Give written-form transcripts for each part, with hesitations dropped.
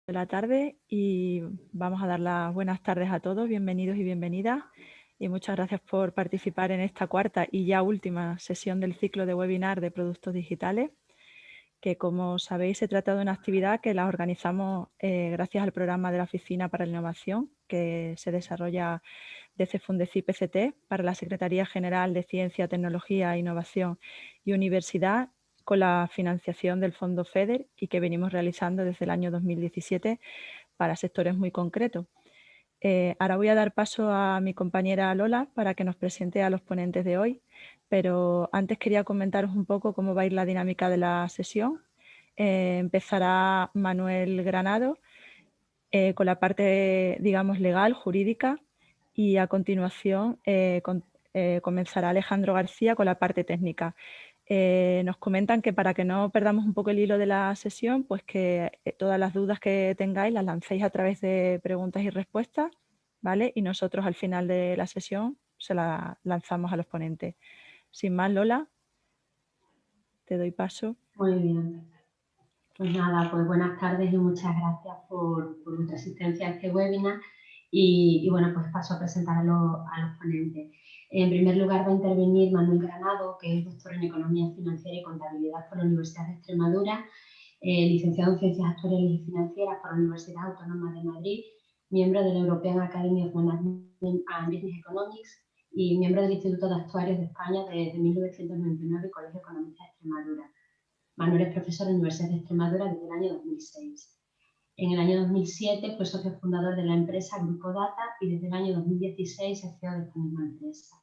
de la tarde y vamos a dar las buenas tardes a todos, bienvenidos y bienvenidas y muchas gracias por participar en esta cuarta y ya última sesión del ciclo de webinar de productos digitales, que como sabéis se trata de una actividad que la organizamos gracias al programa de la Oficina para la Innovación que se desarrolla desde Fundeci PCT para la Secretaría General de Ciencia, Tecnología, Innovación y Universidad, con la financiación del Fondo FEDER y que venimos realizando desde el año 2017 para sectores muy concretos. Ahora voy a dar paso a mi compañera Lola para que nos presente a los ponentes de hoy, pero antes quería comentaros un poco cómo va a ir la dinámica de la sesión. Empezará Manuel Granado con la parte, digamos, legal, jurídica, y a continuación comenzará Alejandro García con la parte técnica. Nos comentan que para que no perdamos un poco el hilo de la sesión, pues que todas las dudas que tengáis las lancéis a través de preguntas y respuestas, ¿vale? Y nosotros al final de la sesión se la lanzamos a los ponentes. Sin más, Lola, te doy paso. Muy bien. Pues nada, pues buenas tardes y muchas gracias por vuestra asistencia a este webinar. Y bueno, pues paso a presentar a los ponentes. En primer lugar va a intervenir Manuel Granado, que es doctor en Economía Financiera y Contabilidad por la Universidad de Extremadura, licenciado en Ciencias Actuariales y Financieras por la Universidad Autónoma de Madrid, miembro de la European Academy of Management and Business Economics y miembro del Instituto de Actuarios de España desde 1999 y Colegio Economista de Extremadura. Manuel es profesor en la Universidad de Extremadura desde el año 2006. En el año 2007 fue socio fundador de la empresa Grupo Data y desde el año 2016 es CEO de esta misma empresa.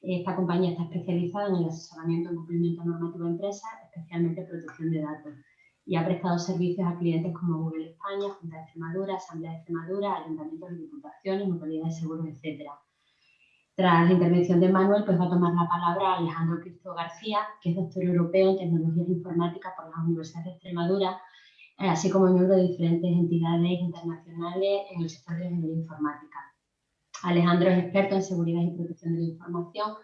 Esta compañía está especializada en el asesoramiento en cumplimiento normativo de empresas, especialmente protección de datos, y ha prestado servicios a clientes como Google España, Junta de Extremadura, Asamblea de Extremadura, ayuntamientos y diputaciones, mutualidades de seguros, etc. Tras la intervención de Manuel, pues va a tomar la palabra Alejandro Cristo García, que es doctor europeo en tecnologías informáticas por la Universidad de Extremadura, así como miembro de diferentes entidades internacionales en el sector de la ingeniería informática. Alejandro es experto en seguridad y protección de la información,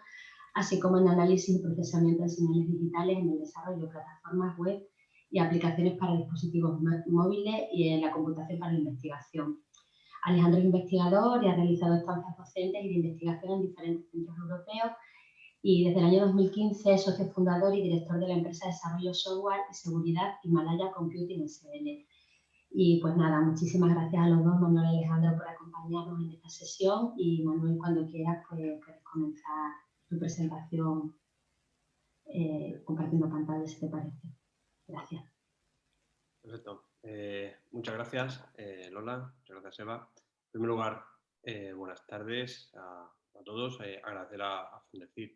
así como en análisis y procesamiento de señales digitales en el desarrollo de plataformas web y aplicaciones para dispositivos móviles y en la computación para la investigación. Alejandro es investigador y ha realizado estancias docentes y de investigación en diferentes centros europeos y desde el año 2015 es socio fundador y director de la empresa de desarrollo software y seguridad Himalaya Computing SL. Y pues nada, muchísimas gracias a los dos, Manuel y Alejandro, por acompañarnos en esta sesión y Manuel, cuando quieras, pues puedes comenzar tu presentación compartiendo pantalla, si te parece. Gracias. Perfecto. Muchas gracias, Lola. Muchas gracias, Eva. En primer lugar, buenas tardes a todos. Agradecer a Fundecid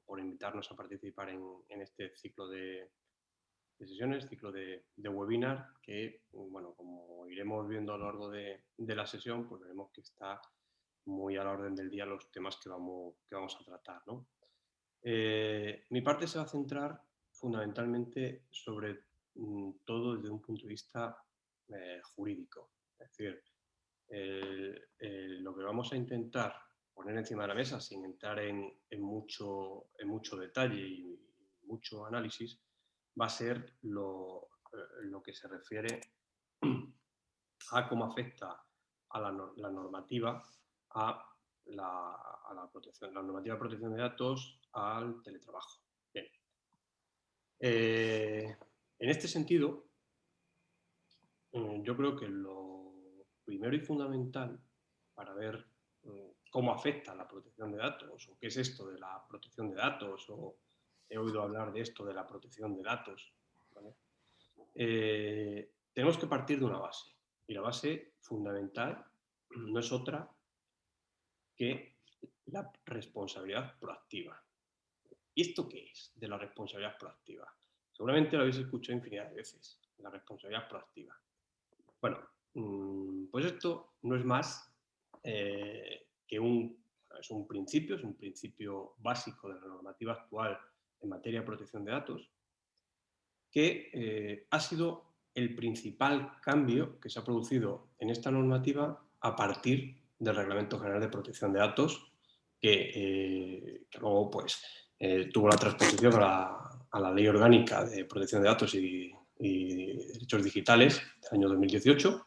por invitarnos a participar en este ciclo de sesiones, ciclo de webinar, que, bueno, como iremos viendo a lo largo de la sesión, pues veremos que está muy a la orden del día los temas que vamos a tratar, ¿no? Mi parte se va a centrar fundamentalmente sobre todo desde un punto de vista jurídico. Es decir, lo que vamos a intentar poner encima de la mesa sin entrar en mucho detalle y mucho análisis va a ser lo que se refiere a cómo afecta a la normativa a la normativa de protección de datos al teletrabajo. Bien. En este sentido, yo creo que lo primero y fundamental para ver cómo afecta la protección de datos, o qué es esto de la protección de datos, o he oído hablar de esto de la protección de datos, ¿vale? Tenemos que partir de una base, y la base fundamental no es otra que la responsabilidad proactiva. ¿Y esto qué es de la responsabilidad proactiva? Seguramente lo habéis escuchado infinidad de veces, la responsabilidad proactiva. Bueno, pues esto no es más que un principio básico de la normativa actual en materia de protección de datos, que ha sido el principal cambio que se ha producido en esta normativa a partir del Reglamento General de Protección de Datos, que luego pues, tuvo la transposición a la Ley Orgánica de Protección de Datos y y Derechos Digitales del año 2018.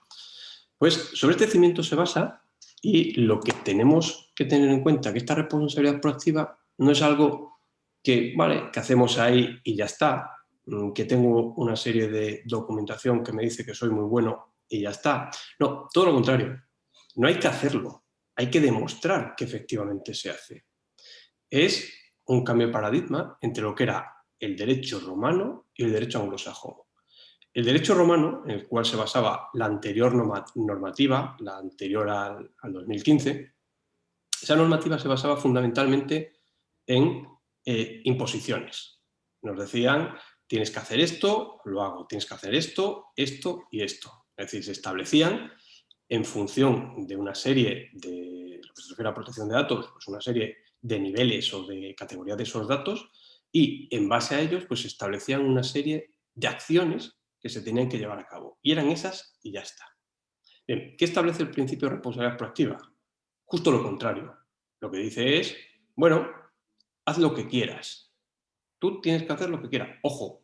Pues sobre este cimiento se basa, y lo que tenemos que tener en cuenta que esta responsabilidad proactiva no es algo que, vale, que hacemos ahí y ya está, que tengo una serie de documentación que me dice que soy muy bueno y ya está. No, todo lo contrario. No hay que hacerlo, hay que demostrar que efectivamente se hace. Es un cambio de paradigma entre lo que era el derecho romano y el derecho anglosajón. El derecho romano, en el cual se basaba la anterior normativa, la anterior al 2015, esa normativa se basaba fundamentalmente en imposiciones. Nos decían, tienes que hacer esto, lo hago, tienes que hacer esto, esto y esto. Es decir, se establecían en función de una serie de, lo que se refiere a protección de datos, pues una serie de niveles o de categorías de esos datos, y en base a ellos pues se establecían una serie de acciones que se tenían que llevar a cabo. Y eran esas y ya está. Bien, ¿qué establece el principio de responsabilidad proactiva? Justo lo contrario. Lo que dice es, bueno, haz lo que quieras. Tú tienes que hacer lo que quieras. Ojo,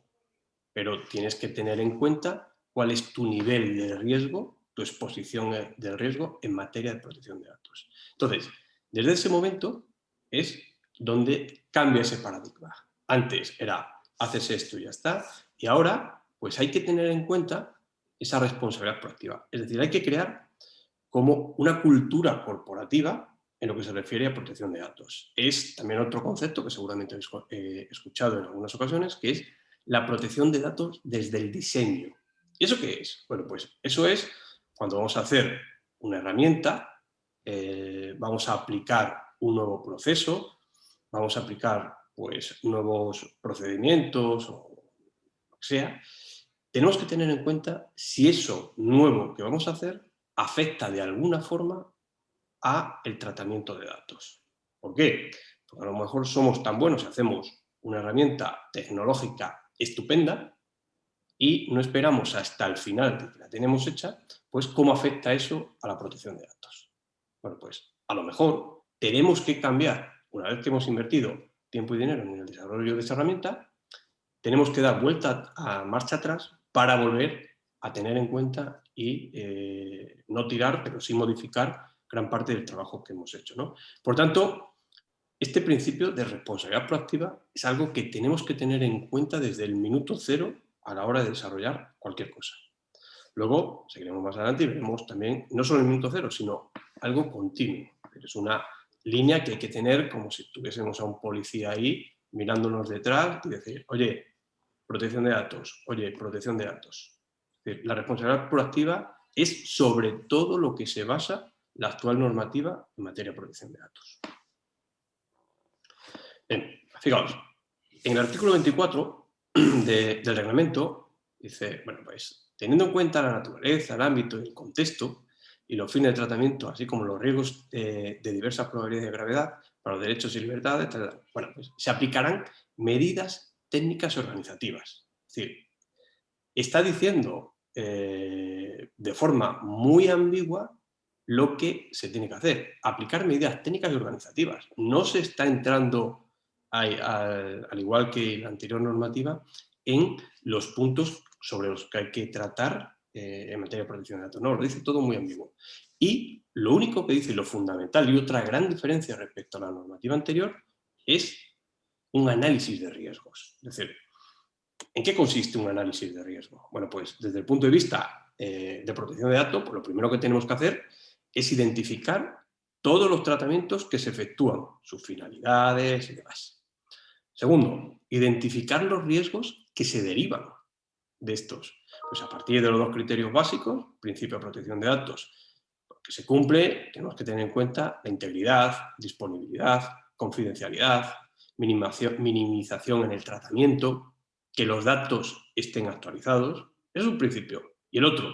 pero tienes que tener en cuenta cuál es tu nivel de riesgo, tu exposición del riesgo en materia de protección de datos. Entonces, desde ese momento es donde cambia ese paradigma. Antes era, haces esto y ya está, y ahora pues hay que tener en cuenta esa responsabilidad proactiva. Es decir, hay que crear como una cultura corporativa en lo que se refiere a protección de datos. Es también otro concepto que seguramente habéis escuchado en algunas ocasiones, que es la protección de datos desde el diseño. ¿Y eso qué es? Bueno, pues eso es cuando vamos a hacer una herramienta, vamos a aplicar un nuevo proceso, vamos a aplicar pues nuevos procedimientos o lo que sea, tenemos que tener en cuenta si eso nuevo que vamos a hacer afecta de alguna forma a el tratamiento de datos. ¿Por qué? Porque a lo mejor somos tan buenos y hacemos una herramienta tecnológica estupenda y no esperamos hasta el final de que la tenemos hecha, pues cómo afecta eso a la protección de datos. Bueno, pues a lo mejor tenemos que cambiar, una vez que hemos invertido tiempo y dinero en el desarrollo de esa herramienta, tenemos que dar vuelta a marcha atrás para volver a tener en cuenta y no tirar, pero sí modificar gran parte del trabajo que hemos hecho, ¿no? Por tanto, este principio de responsabilidad proactiva es algo que tenemos que tener en cuenta desde el minuto cero a la hora de desarrollar cualquier cosa. Luego, seguiremos más adelante y veremos también, no solo el minuto cero, sino algo continuo. Es una línea que hay que tener como si tuviésemos a un policía ahí mirándonos detrás y decir, oye, protección de datos, oye, protección de datos. Es decir, la responsabilidad proactiva es sobre todo lo que se basa la actual normativa en materia de protección de datos. Bien, fijaos, en el artículo 24 del reglamento dice, bueno, pues teniendo en cuenta la naturaleza, el ámbito y el contexto y los fines de tratamiento, así como los riesgos de diversas probabilidades de gravedad para los derechos y libertades, bueno, pues se aplicarán medidas técnicas y organizativas. Es decir, está diciendo de forma muy ambigua lo que se tiene que hacer, aplicar medidas técnicas y organizativas. No se está entrando, al igual que la anterior normativa, en los puntos sobre los que hay que tratar en materia de protección de datos. No, lo dice todo muy ambiguo. Y lo único que dice, lo fundamental y otra gran diferencia respecto a la normativa anterior, es un análisis de riesgos. Es decir, ¿en qué consiste un análisis de riesgo? Bueno, pues desde el punto de vista de protección de datos, pues lo primero que tenemos que hacer es identificar todos los tratamientos que se efectúan, sus finalidades y demás. Segundo, identificar los riesgos que se derivan de estos. Pues a partir de los dos criterios básicos, principio de protección de datos, que se cumple, tenemos que tener en cuenta la integridad, disponibilidad, confidencialidad, minimización en el tratamiento, que los datos estén actualizados. Ese es un principio. Y el otro,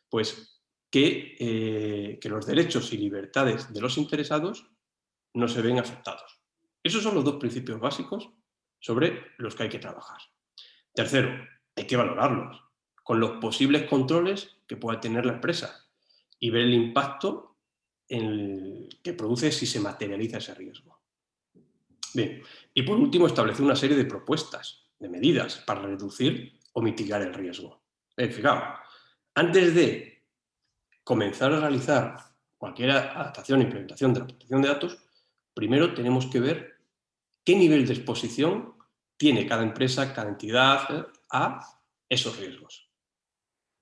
pues que los derechos y libertades de los interesados no se ven afectados. Esos son los dos principios básicos sobre los que hay que trabajar. Tercero, hay que valorarlos con los posibles controles que pueda tener la empresa y ver el impacto que produce si se materializa ese riesgo. Bien, y por último, establecer una serie de propuestas, de medidas para reducir o mitigar el riesgo. Fijaos, antes de comenzar a realizar cualquier adaptación e implementación de la protección de datos, primero tenemos que ver qué nivel de exposición tiene cada empresa, cada entidad a esos riesgos.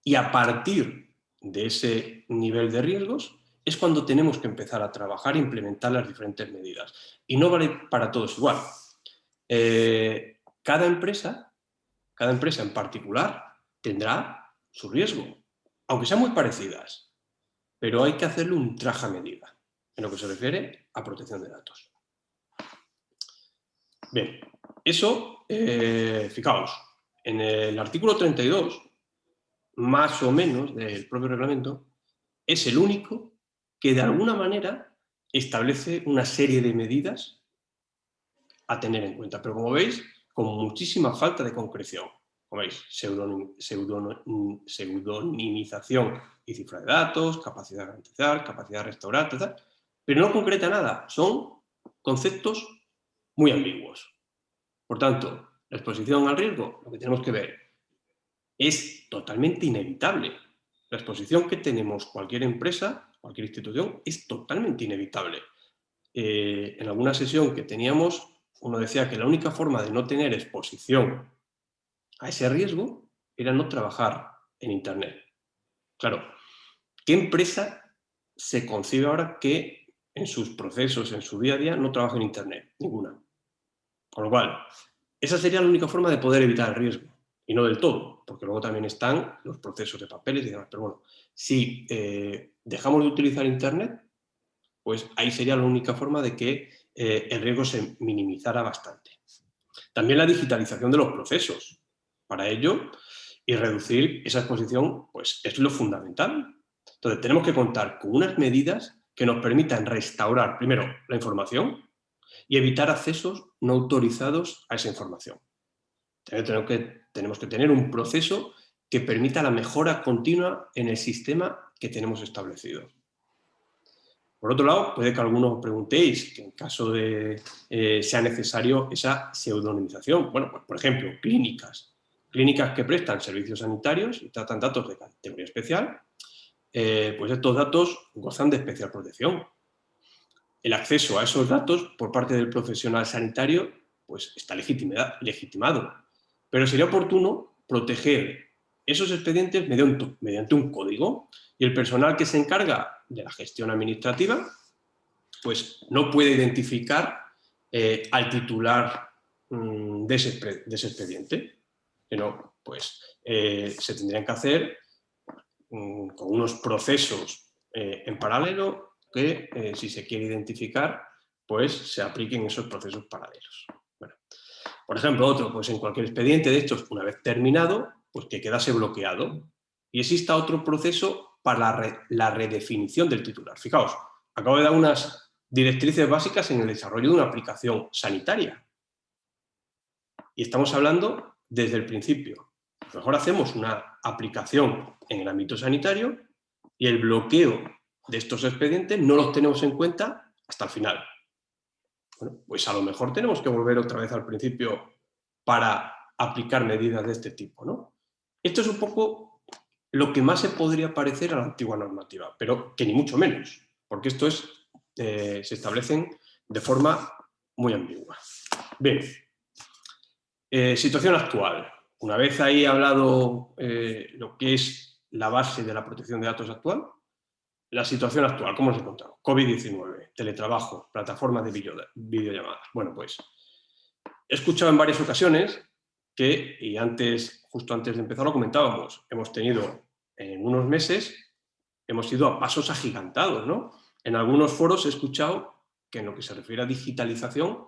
Y a partir de ese nivel de riesgos es cuando tenemos que empezar a trabajar e implementar las diferentes medidas. Y no vale para todos igual. Cada empresa en particular tendrá su riesgo, aunque sean muy parecidas, pero hay que hacerle un traje a medida en lo que se refiere a protección de datos. Bien, eso, fijaos, en el artículo 32, más o menos, del propio reglamento, es el único que de alguna manera establece una serie de medidas a tener en cuenta. Pero como veis, con muchísima falta de concreción. Como veis, pseudonimización y cifra de datos, capacidad de garantizar, capacidad de restaurar, etc. Pero no concreta nada. Son conceptos muy ambiguos. Por tanto, la exposición al riesgo, lo que tenemos que ver, es totalmente inevitable. La exposición que tenemos cualquier empresa, cualquier institución, es totalmente inevitable. En alguna sesión que teníamos, uno decía que la única forma de no tener exposición a ese riesgo era no trabajar en Internet. Claro, ¿qué empresa se concibe ahora que en sus procesos, en su día a día, no trabaja en Internet? Ninguna. Con lo cual, esa sería la única forma de poder evitar el riesgo. Y no del todo, porque luego también están los procesos de papeles y demás. Pero bueno, si dejamos de utilizar Internet, pues ahí sería la única forma de que el riesgo se minimizara bastante. También la digitalización de los procesos. Para ello, y reducir esa exposición, pues es lo fundamental. Entonces, tenemos que contar con unas medidas que nos permitan restaurar, primero, la información y evitar accesos no autorizados a esa información. Tenemos que tener un proceso que permita la mejora continua en el sistema que tenemos establecido. Por otro lado, puede que algunos os preguntéis que en caso de sea necesario esa pseudonimización. Bueno, pues por ejemplo, clínicas que prestan servicios sanitarios y tratan datos de categoría especial, pues estos datos gozan de especial protección. El acceso a esos datos por parte del profesional sanitario pues está legitimado, pero sería oportuno proteger esos expedientes mediante un código, y el personal que se encarga de la gestión administrativa pues no puede identificar al titular de ese expediente, sino pues se tendrían que hacer con unos procesos en paralelo que si se quiere identificar pues se apliquen esos procesos paralelos. Bueno, por ejemplo, otro, pues en cualquier expediente de estos, una vez terminado, pues que quedase bloqueado y exista otro proceso para la redefinición del titular. Fijaos, acabo de dar unas directrices básicas en el desarrollo de una aplicación sanitaria y estamos hablando desde el principio. A lo mejor hacemos una aplicación en el ámbito sanitario y el bloqueo de estos expedientes no los tenemos en cuenta hasta el final. Bueno, pues a lo mejor tenemos que volver otra vez al principio para aplicar medidas de este tipo, ¿no? Esto es un poco lo que más se podría parecer a la antigua normativa, pero que ni mucho menos, porque esto se establecen de forma muy ambigua. Bien, situación actual. Una vez ahí hablado lo que es la base de la protección de datos actual, la situación actual, ¿cómo os he contado? COVID-19, teletrabajo, plataformas de videollamadas. Bueno, pues he escuchado en varias ocasiones que, y justo antes de empezar lo comentábamos, hemos tenido en unos meses, hemos ido a pasos agigantados, ¿no? En algunos foros he escuchado que en lo que se refiere a digitalización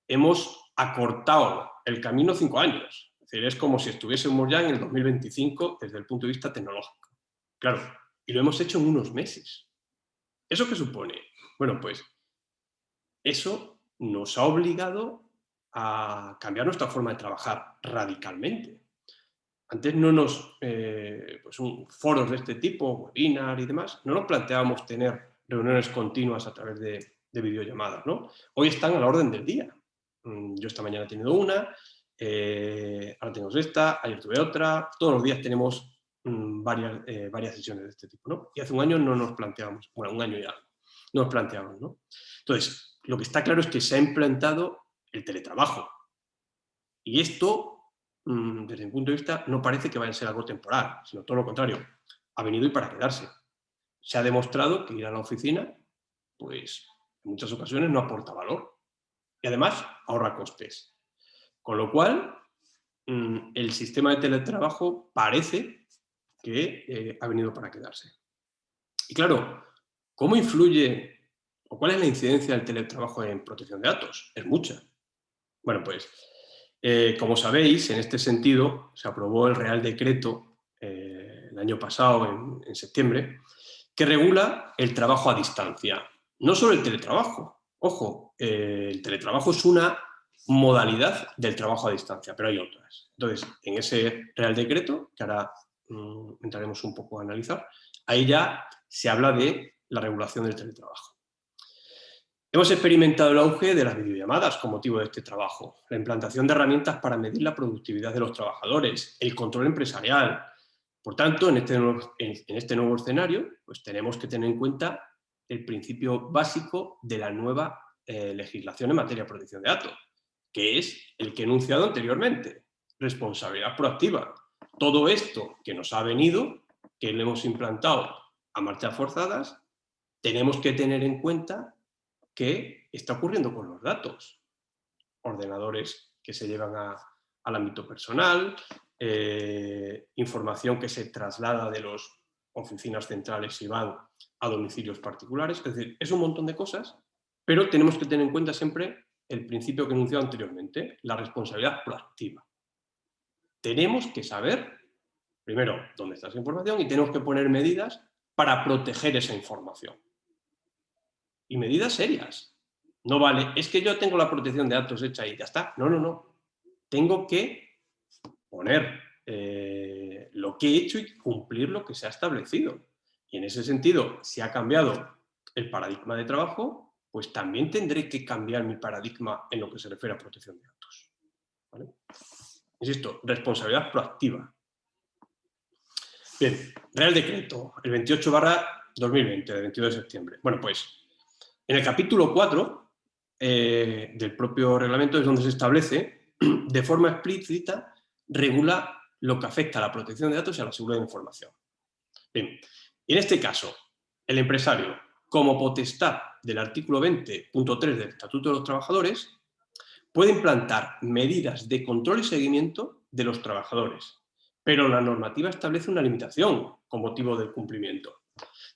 hemos acortado el camino 5 años. Es decir, es como si estuviésemos ya en el 2025 desde el punto de vista tecnológico. Claro, y lo hemos hecho en unos meses. ¿Eso qué supone? Bueno, pues eso nos ha obligado a cambiar nuestra forma de trabajar radicalmente. Antes foros de este tipo, webinar y demás, no nos planteábamos tener reuniones continuas a través de videollamadas, ¿no? Hoy están a la orden del día. Yo esta mañana he tenido una, ahora tenemos esta, ayer tuve otra, todos los días tenemos varias sesiones de este tipo, ¿no? Y hace un año no nos planteábamos, bueno, un año ya, no nos planteábamos, ¿no? Entonces, lo que está claro es que se ha implantado el teletrabajo. Y esto, desde mi punto de vista, no parece que vaya a ser algo temporal, sino todo lo contrario, ha venido y para quedarse. Se ha demostrado que ir a la oficina, pues, en muchas ocasiones no aporta valor. Y además, ahorra costes. Con lo cual, el sistema de teletrabajo parece que ha venido para quedarse. Y claro, ¿cómo influye o cuál es la incidencia del teletrabajo en protección de datos? Es mucha. Bueno, pues, como sabéis, en este sentido se aprobó el Real Decreto el año pasado, en septiembre, que regula el trabajo a distancia. No solo el teletrabajo. Ojo, el teletrabajo es una modalidad del trabajo a distancia, pero hay otras. Entonces, en ese Real Decreto, que ahora entraremos un poco a analizar, ahí ya se habla de la regulación del teletrabajo. Hemos experimentado el auge de las videollamadas con motivo de este trabajo, la implantación de herramientas para medir la productividad de los trabajadores, el control empresarial. Por tanto, en este nuevo escenario, pues tenemos que tener en cuenta el principio básico de la nueva legislación en materia de protección de datos, que es el que he enunciado anteriormente, responsabilidad proactiva. Todo esto que nos ha venido, que lo hemos implantado a marchas forzadas, tenemos que tener en cuenta qué está ocurriendo con los datos. Ordenadores que se llevan al ámbito personal, información que se traslada de las oficinas centrales y van a domicilios particulares. Es decir, es un montón de cosas, pero tenemos que tener en cuenta siempre el principio que he enunciado anteriormente, la responsabilidad proactiva. Tenemos que saber, primero, dónde está esa información y tenemos que poner medidas para proteger esa información. Y medidas serias. No vale, es que yo tengo la protección de datos hecha y ya está. No, no, no. Tengo que poner lo que he hecho y cumplir lo que se ha establecido. Y en ese sentido, si ha cambiado el paradigma de trabajo, pues también tendré que cambiar mi paradigma en lo que se refiere a protección de datos. ¿Vale? Insisto, responsabilidad proactiva. Bien, Real Decreto, el 28/2020, de 22 de septiembre. Bueno, pues en el capítulo 4 del propio reglamento es donde se establece, de forma explícita, regula lo que afecta a la protección de datos y a la seguridad de información. Bien, y en este caso, el empresario, como potestad del artículo 20.3 del Estatuto de los Trabajadores, puede implantar medidas de control y seguimiento de los trabajadores, pero la normativa establece una limitación con motivo del cumplimiento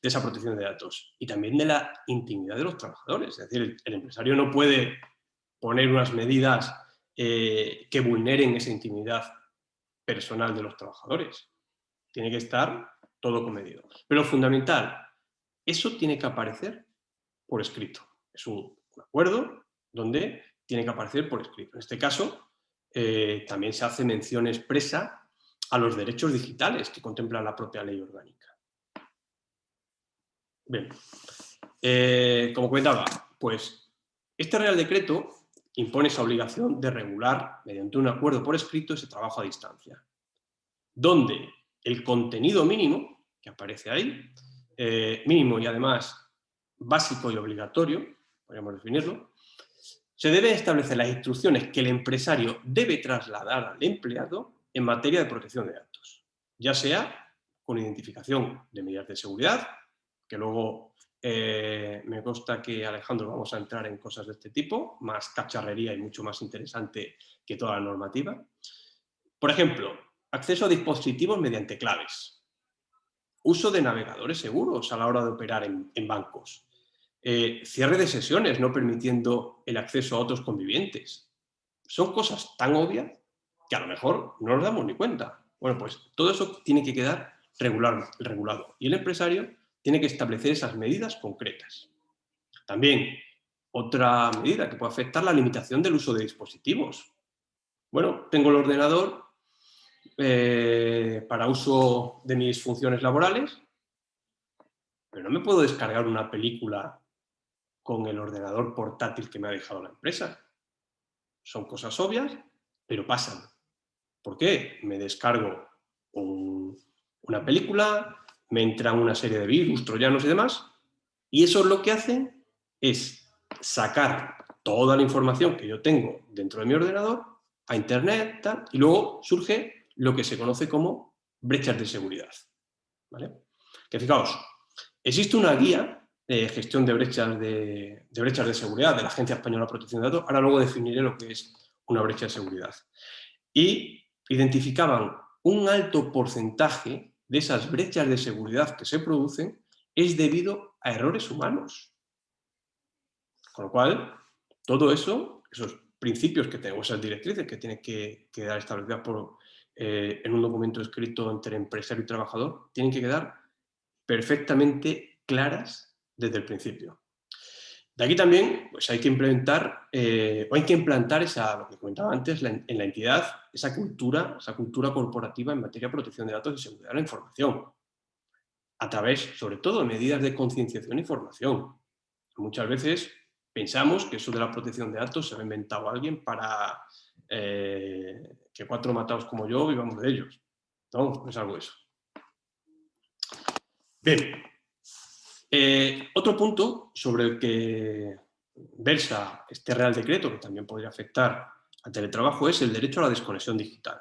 de esa protección de datos y también de la intimidad de los trabajadores. Es decir, el empresario no puede poner unas medidas que vulneren esa intimidad personal de los trabajadores. Tiene que estar todo comedido. Pero lo fundamental, eso tiene que aparecer por escrito. Es un acuerdo donde tiene que aparecer por escrito. En este caso, también se hace mención expresa a los derechos digitales que contempla la propia ley orgánica. Bien, como comentaba, pues este Real Decreto impone esa obligación de regular, mediante un acuerdo por escrito, ese trabajo a distancia, donde el contenido mínimo, que aparece ahí, mínimo y además básico y obligatorio, podríamos definirlo, se deben establecer las instrucciones que el empresario debe trasladar al empleado en materia de protección de datos, ya sea con identificación de medidas de seguridad, que luego me consta que, Alejandro, vamos a entrar en cosas de este tipo, más cacharrería y mucho más interesante que toda la normativa. Por ejemplo, acceso a dispositivos mediante claves, uso de navegadores seguros a la hora de operar en bancos, cierre de sesiones no permitiendo el acceso a otros convivientes. Son cosas tan obvias que a lo mejor no nos damos ni cuenta. Bueno, pues todo eso tiene que quedar regulado y el empresario tiene que establecer esas medidas concretas. También, otra medida que puede afectar la limitación del uso de dispositivos. Bueno, tengo el ordenador para uso de mis funciones laborales, pero no me puedo descargar una película con el ordenador portátil que me ha dejado la empresa. Son cosas obvias pero pasan. ¿Por qué? Me descargo una película, me entran una serie de virus, troyanos y demás, y eso lo que hacen es sacar toda la información que yo tengo dentro de mi ordenador a internet, tal, y luego surge lo que se conoce como brechas de seguridad. ¿Vale? Que fijaos, existe una guía de gestión de brechas de seguridad de la Agencia Española de Protección de Datos. Ahora luego definiré lo que es una brecha de seguridad. Y identificaban un alto porcentaje de esas brechas de seguridad que se producen es debido a errores humanos. Con lo cual, todo eso, esos principios que tenemos, esas directrices que tienen que quedar establecidas en un documento escrito entre empresario y trabajador, tienen que quedar perfectamente claras desde el principio. De aquí también pues hay que implementar, o hay que implantar lo que comentaba antes, en la entidad, esa cultura corporativa en materia de protección de datos y seguridad de la información, a través, sobre todo, de medidas de concienciación y formación. Muchas veces pensamos que eso de la protección de datos se lo ha inventado alguien para que 4 matados como yo vivamos de ellos. No, no es algo de eso. Bien. Otro punto sobre el que versa este Real Decreto, que también podría afectar al teletrabajo, es el derecho a la desconexión digital.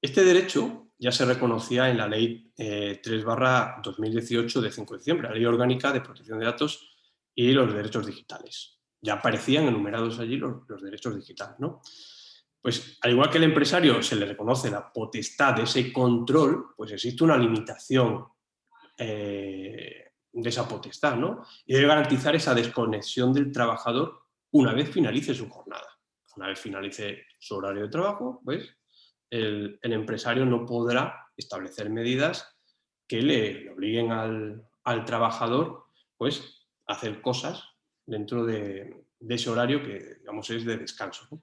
Este derecho ya se reconocía en la Ley 3/2018 de 5 de diciembre, la Ley Orgánica de Protección de Datos y los Derechos Digitales. Ya aparecían enumerados allí los derechos digitales, ¿no? Pues al igual que al empresario se le reconoce la potestad de ese control, pues existe una limitación de esa potestad, ¿no? Y debe garantizar esa desconexión del trabajador una vez finalice su jornada. Una vez finalice su horario de trabajo, pues el empresario no podrá establecer medidas que le obliguen al trabajador pues, a hacer cosas dentro de ese horario que, digamos, es de descanso, ¿no?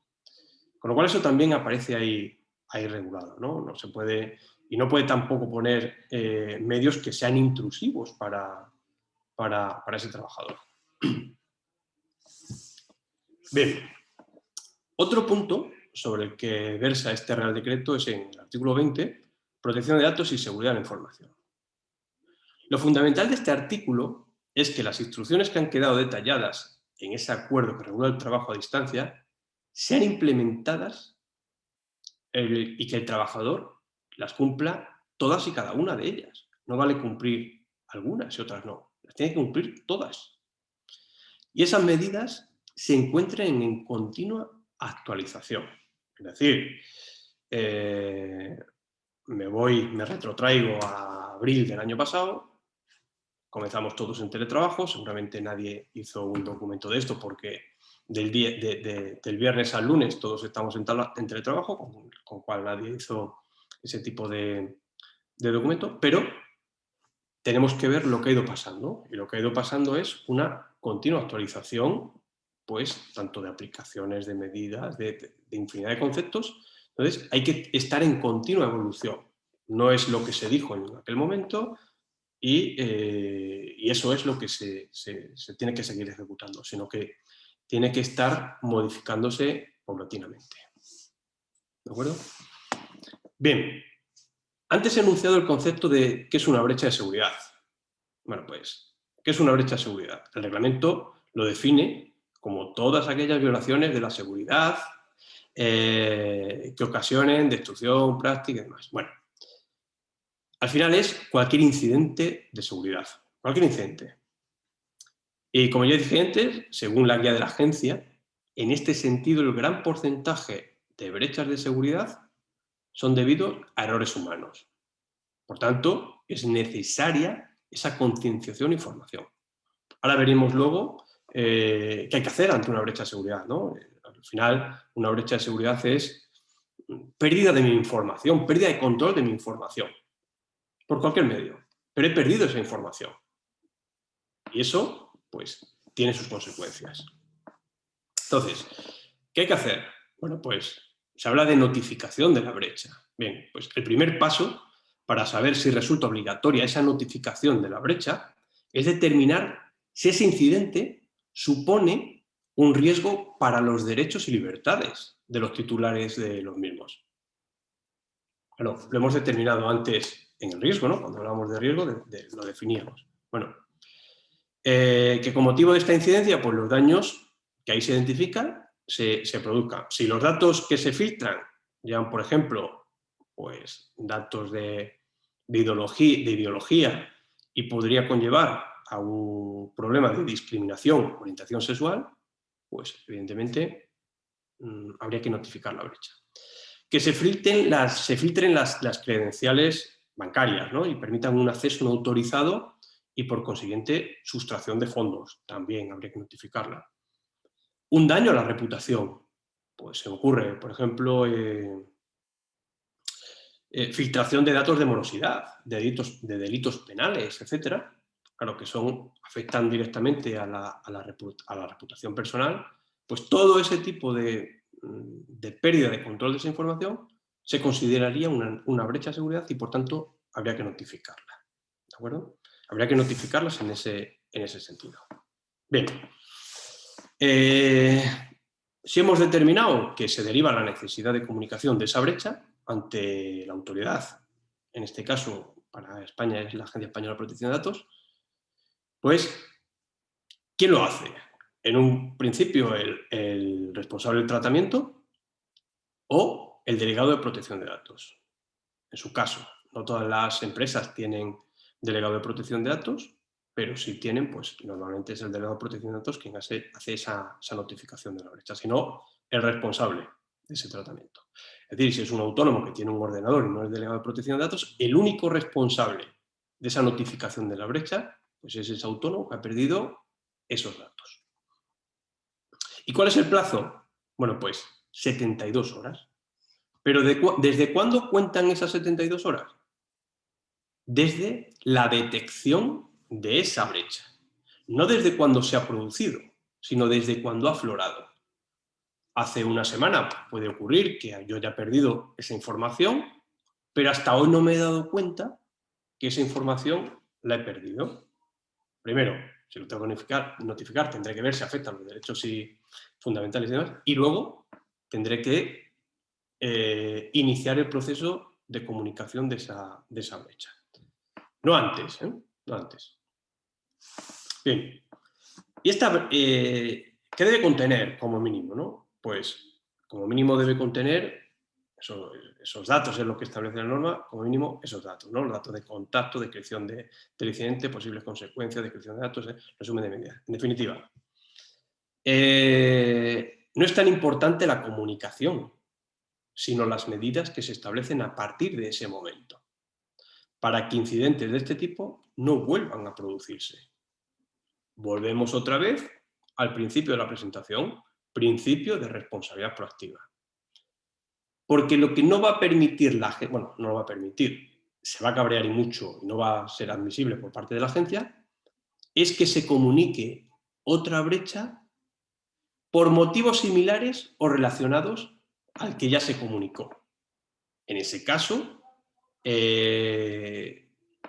Con lo cual eso también aparece ahí regulado, ¿no? No se puede, y no puede tampoco poner medios que sean intrusivos para ese trabajador. Bien, otro punto sobre el que versa este Real Decreto es en el artículo 20, protección de datos y seguridad de la información. Lo fundamental de este artículo es que las instrucciones que han quedado detalladas en ese acuerdo que regula el trabajo a distancia sean implementadas y que el trabajador las cumpla todas y cada una de ellas. No vale cumplir algunas y otras no. Las tiene que cumplir todas. Y esas medidas se encuentran en continua actualización. Es decir, me retrotraigo a abril del año pasado, comenzamos todos en teletrabajo, seguramente nadie hizo un documento de esto porque del viernes al lunes todos estamos en teletrabajo, con lo cual nadie hizo ese tipo de documento, pero tenemos que ver lo que ha ido pasando, y lo que ha ido pasando es una continua actualización, pues, tanto de aplicaciones, de medidas, de infinidad de conceptos. Entonces, hay que estar en continua evolución. No es lo que se dijo en aquel momento y eso es lo que se tiene que seguir ejecutando, sino que tiene que estar modificándose paulatinamente. ¿De acuerdo? Bien, antes he enunciado el concepto de qué es una brecha de seguridad. Bueno, pues, ¿qué es una brecha de seguridad? El reglamento lo define como todas aquellas violaciones de la seguridad que ocasionen destrucción, práctica y demás. Bueno, al final es cualquier incidente de seguridad, cualquier incidente. Y como ya dije antes, según la guía de la agencia, en este sentido el gran porcentaje de brechas de seguridad son debidos a errores humanos. Por tanto, es necesaria esa concienciación y formación. Ahora veremos luego qué hay que hacer ante una brecha de seguridad, ¿no? Al final, una brecha de seguridad es pérdida de mi información, pérdida de control de mi información, por cualquier medio. Pero he perdido esa información. Y eso, pues, tiene sus consecuencias. Entonces, ¿qué hay que hacer? Bueno, pues, se habla de notificación de la brecha. Bien, pues el primer paso para saber si resulta obligatoria esa notificación de la brecha es determinar si ese incidente supone un riesgo para los derechos y libertades de los titulares de los mismos. Bueno, lo hemos determinado antes en el riesgo, ¿no? Cuando hablábamos de riesgo lo definíamos. Bueno, que con motivo de esta incidencia, pues los daños que ahí se identifican se produzcan. Si los datos que se filtran llevan, por ejemplo, pues datos de ideología y podría conllevar a un problema de discriminación o orientación sexual, pues evidentemente habría que notificar la brecha. Que se filtren las credenciales bancarias, ¿no? Y permitan un acceso no autorizado y por consiguiente sustracción de fondos, también habría que notificarla. Un daño a la reputación, pues se ocurre, por ejemplo, filtración de datos de morosidad, de delitos penales, etcétera, claro, que afectan directamente a la reputación personal, pues todo ese tipo de pérdida de control de esa información se consideraría una brecha de seguridad y, por tanto, habría que notificarla. ¿De acuerdo? Habría que notificarlas en ese sentido. Bien. Si hemos determinado que se deriva la necesidad de comunicación de esa brecha ante la autoridad, en este caso para España es la Agencia Española de Protección de Datos, pues, ¿quién lo hace? En un principio el responsable del tratamiento o el delegado de protección de datos. En su caso, no todas las empresas tienen delegado de protección de datos, pero si tienen, pues normalmente es el delegado de protección de datos quien hace esa notificación de la brecha, sino el responsable de ese tratamiento. Es decir, si es un autónomo que tiene un ordenador y no es delegado de protección de datos, el único responsable de esa notificación de la brecha, pues es ese autónomo que ha perdido esos datos. ¿Y cuál es el plazo? Bueno, pues 72 horas. ¿Pero desde cuándo cuentan esas 72 horas? Desde la detección de esa brecha. No desde cuando se ha producido, sino desde cuando ha aflorado. Hace una semana puede ocurrir que yo haya perdido esa información, pero hasta hoy no me he dado cuenta que esa información la he perdido. Primero, si lo tengo que notificar, tendré que ver si afecta a los derechos fundamentales y demás, y luego tendré que iniciar el proceso de comunicación de esa brecha. No antes, ¿eh? No antes. Bien. ¿Y qué debe contener como mínimo, no? Pues como mínimo debe contener esos datos, es lo que establece la norma, como mínimo esos datos, ¿no? Los datos de contacto, descripción del incidente, posibles consecuencias, descripción de datos, resumen de medidas. En definitiva, no es tan importante la comunicación, sino las medidas que se establecen a partir de ese momento, para que incidentes de este tipo no vuelvan a producirse. Volvemos otra vez al principio de la presentación, principio de responsabilidad proactiva. Porque lo que no va a permitir no lo va a permitir, se va a cabrear y mucho, y no va a ser admisible por parte de la agencia, es que se comunique otra brecha por motivos similares o relacionados al que ya se comunicó. En ese caso,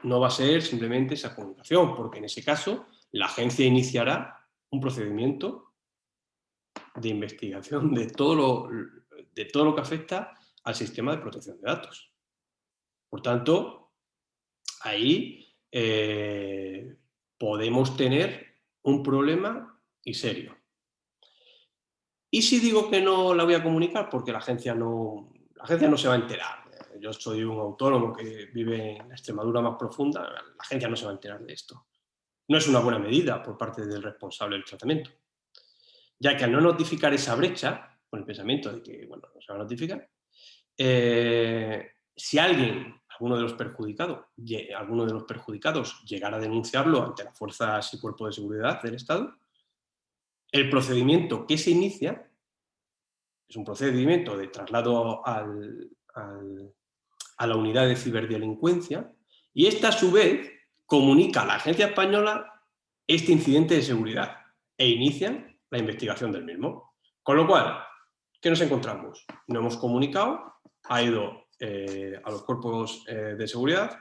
no va a ser simplemente esa comunicación, porque en ese caso la agencia iniciará un procedimiento de investigación de todo lo que afecta al sistema de protección de datos. Por tanto, ahí podemos tener un problema y serio. ¿Y si digo que no la voy a comunicar? Porque la agencia no se va a enterar. Yo soy un autónomo que vive en la Extremadura más profunda, la agencia no se va a enterar de esto. No es una buena medida por parte del responsable del tratamiento, ya que al no notificar esa brecha, con el pensamiento de que, bueno, no se va a notificar, si alguno de los perjudicados llegara a denunciarlo ante las fuerzas y cuerpos de seguridad del Estado, el procedimiento que se inicia es un procedimiento de traslado a la unidad de ciberdelincuencia y esta, a su vez, comunica a la agencia española este incidente de seguridad e inician la investigación del mismo. Con lo cual, ¿qué nos encontramos? No hemos comunicado, ha ido a los cuerpos de seguridad,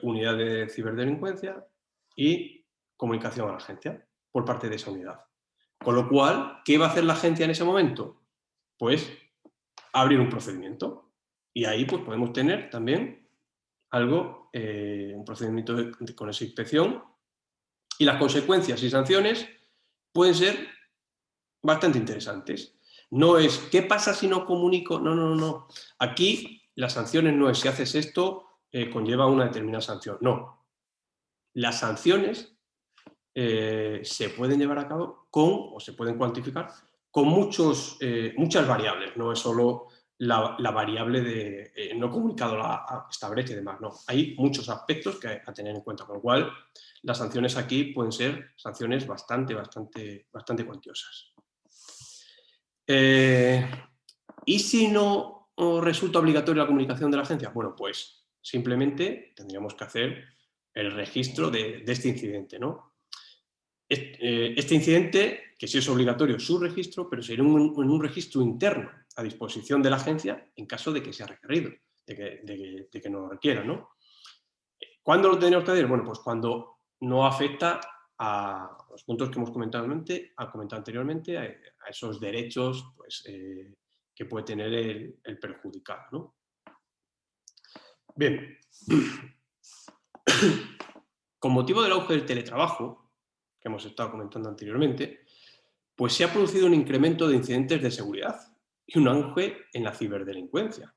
unidad de ciberdelincuencia y comunicación a la agencia por parte de esa unidad. Con lo cual, ¿qué va a hacer la agencia en ese momento? Pues abrir un procedimiento. Y ahí pues podemos tener también algo, un procedimiento con esa inspección, y las consecuencias y sanciones pueden ser bastante interesantes. No es, ¿qué pasa si no comunico? No, no, no, no. Aquí las sanciones no es, si haces esto, conlleva una determinada sanción. No. Las sanciones se pueden llevar a cabo o se pueden cuantificar con muchas variables. No es solo la variable de no comunicado a esta brecha y demás. No, hay muchos aspectos que a tener en cuenta, con lo cual las sanciones aquí pueden ser sanciones bastante cuantiosas. ¿Y si no resulta obligatoria la comunicación de la agencia? Bueno, pues simplemente tendríamos que hacer el registro de este incidente, ¿no? Este incidente, que sí es obligatorio su registro, pero sería en un registro interno a disposición de la agencia en caso de que sea requerido, de que no lo requiera, ¿no? ¿Cuándo lo tenemos que hacer? Bueno, pues cuando no afecta a los puntos que hemos comentado anteriormente, a esos derechos pues, que puede tener el perjudicado, ¿no? Bien. Con motivo del auge del teletrabajo, que hemos estado comentando anteriormente, pues se ha producido un incremento de incidentes de seguridad y un auge en la ciberdelincuencia.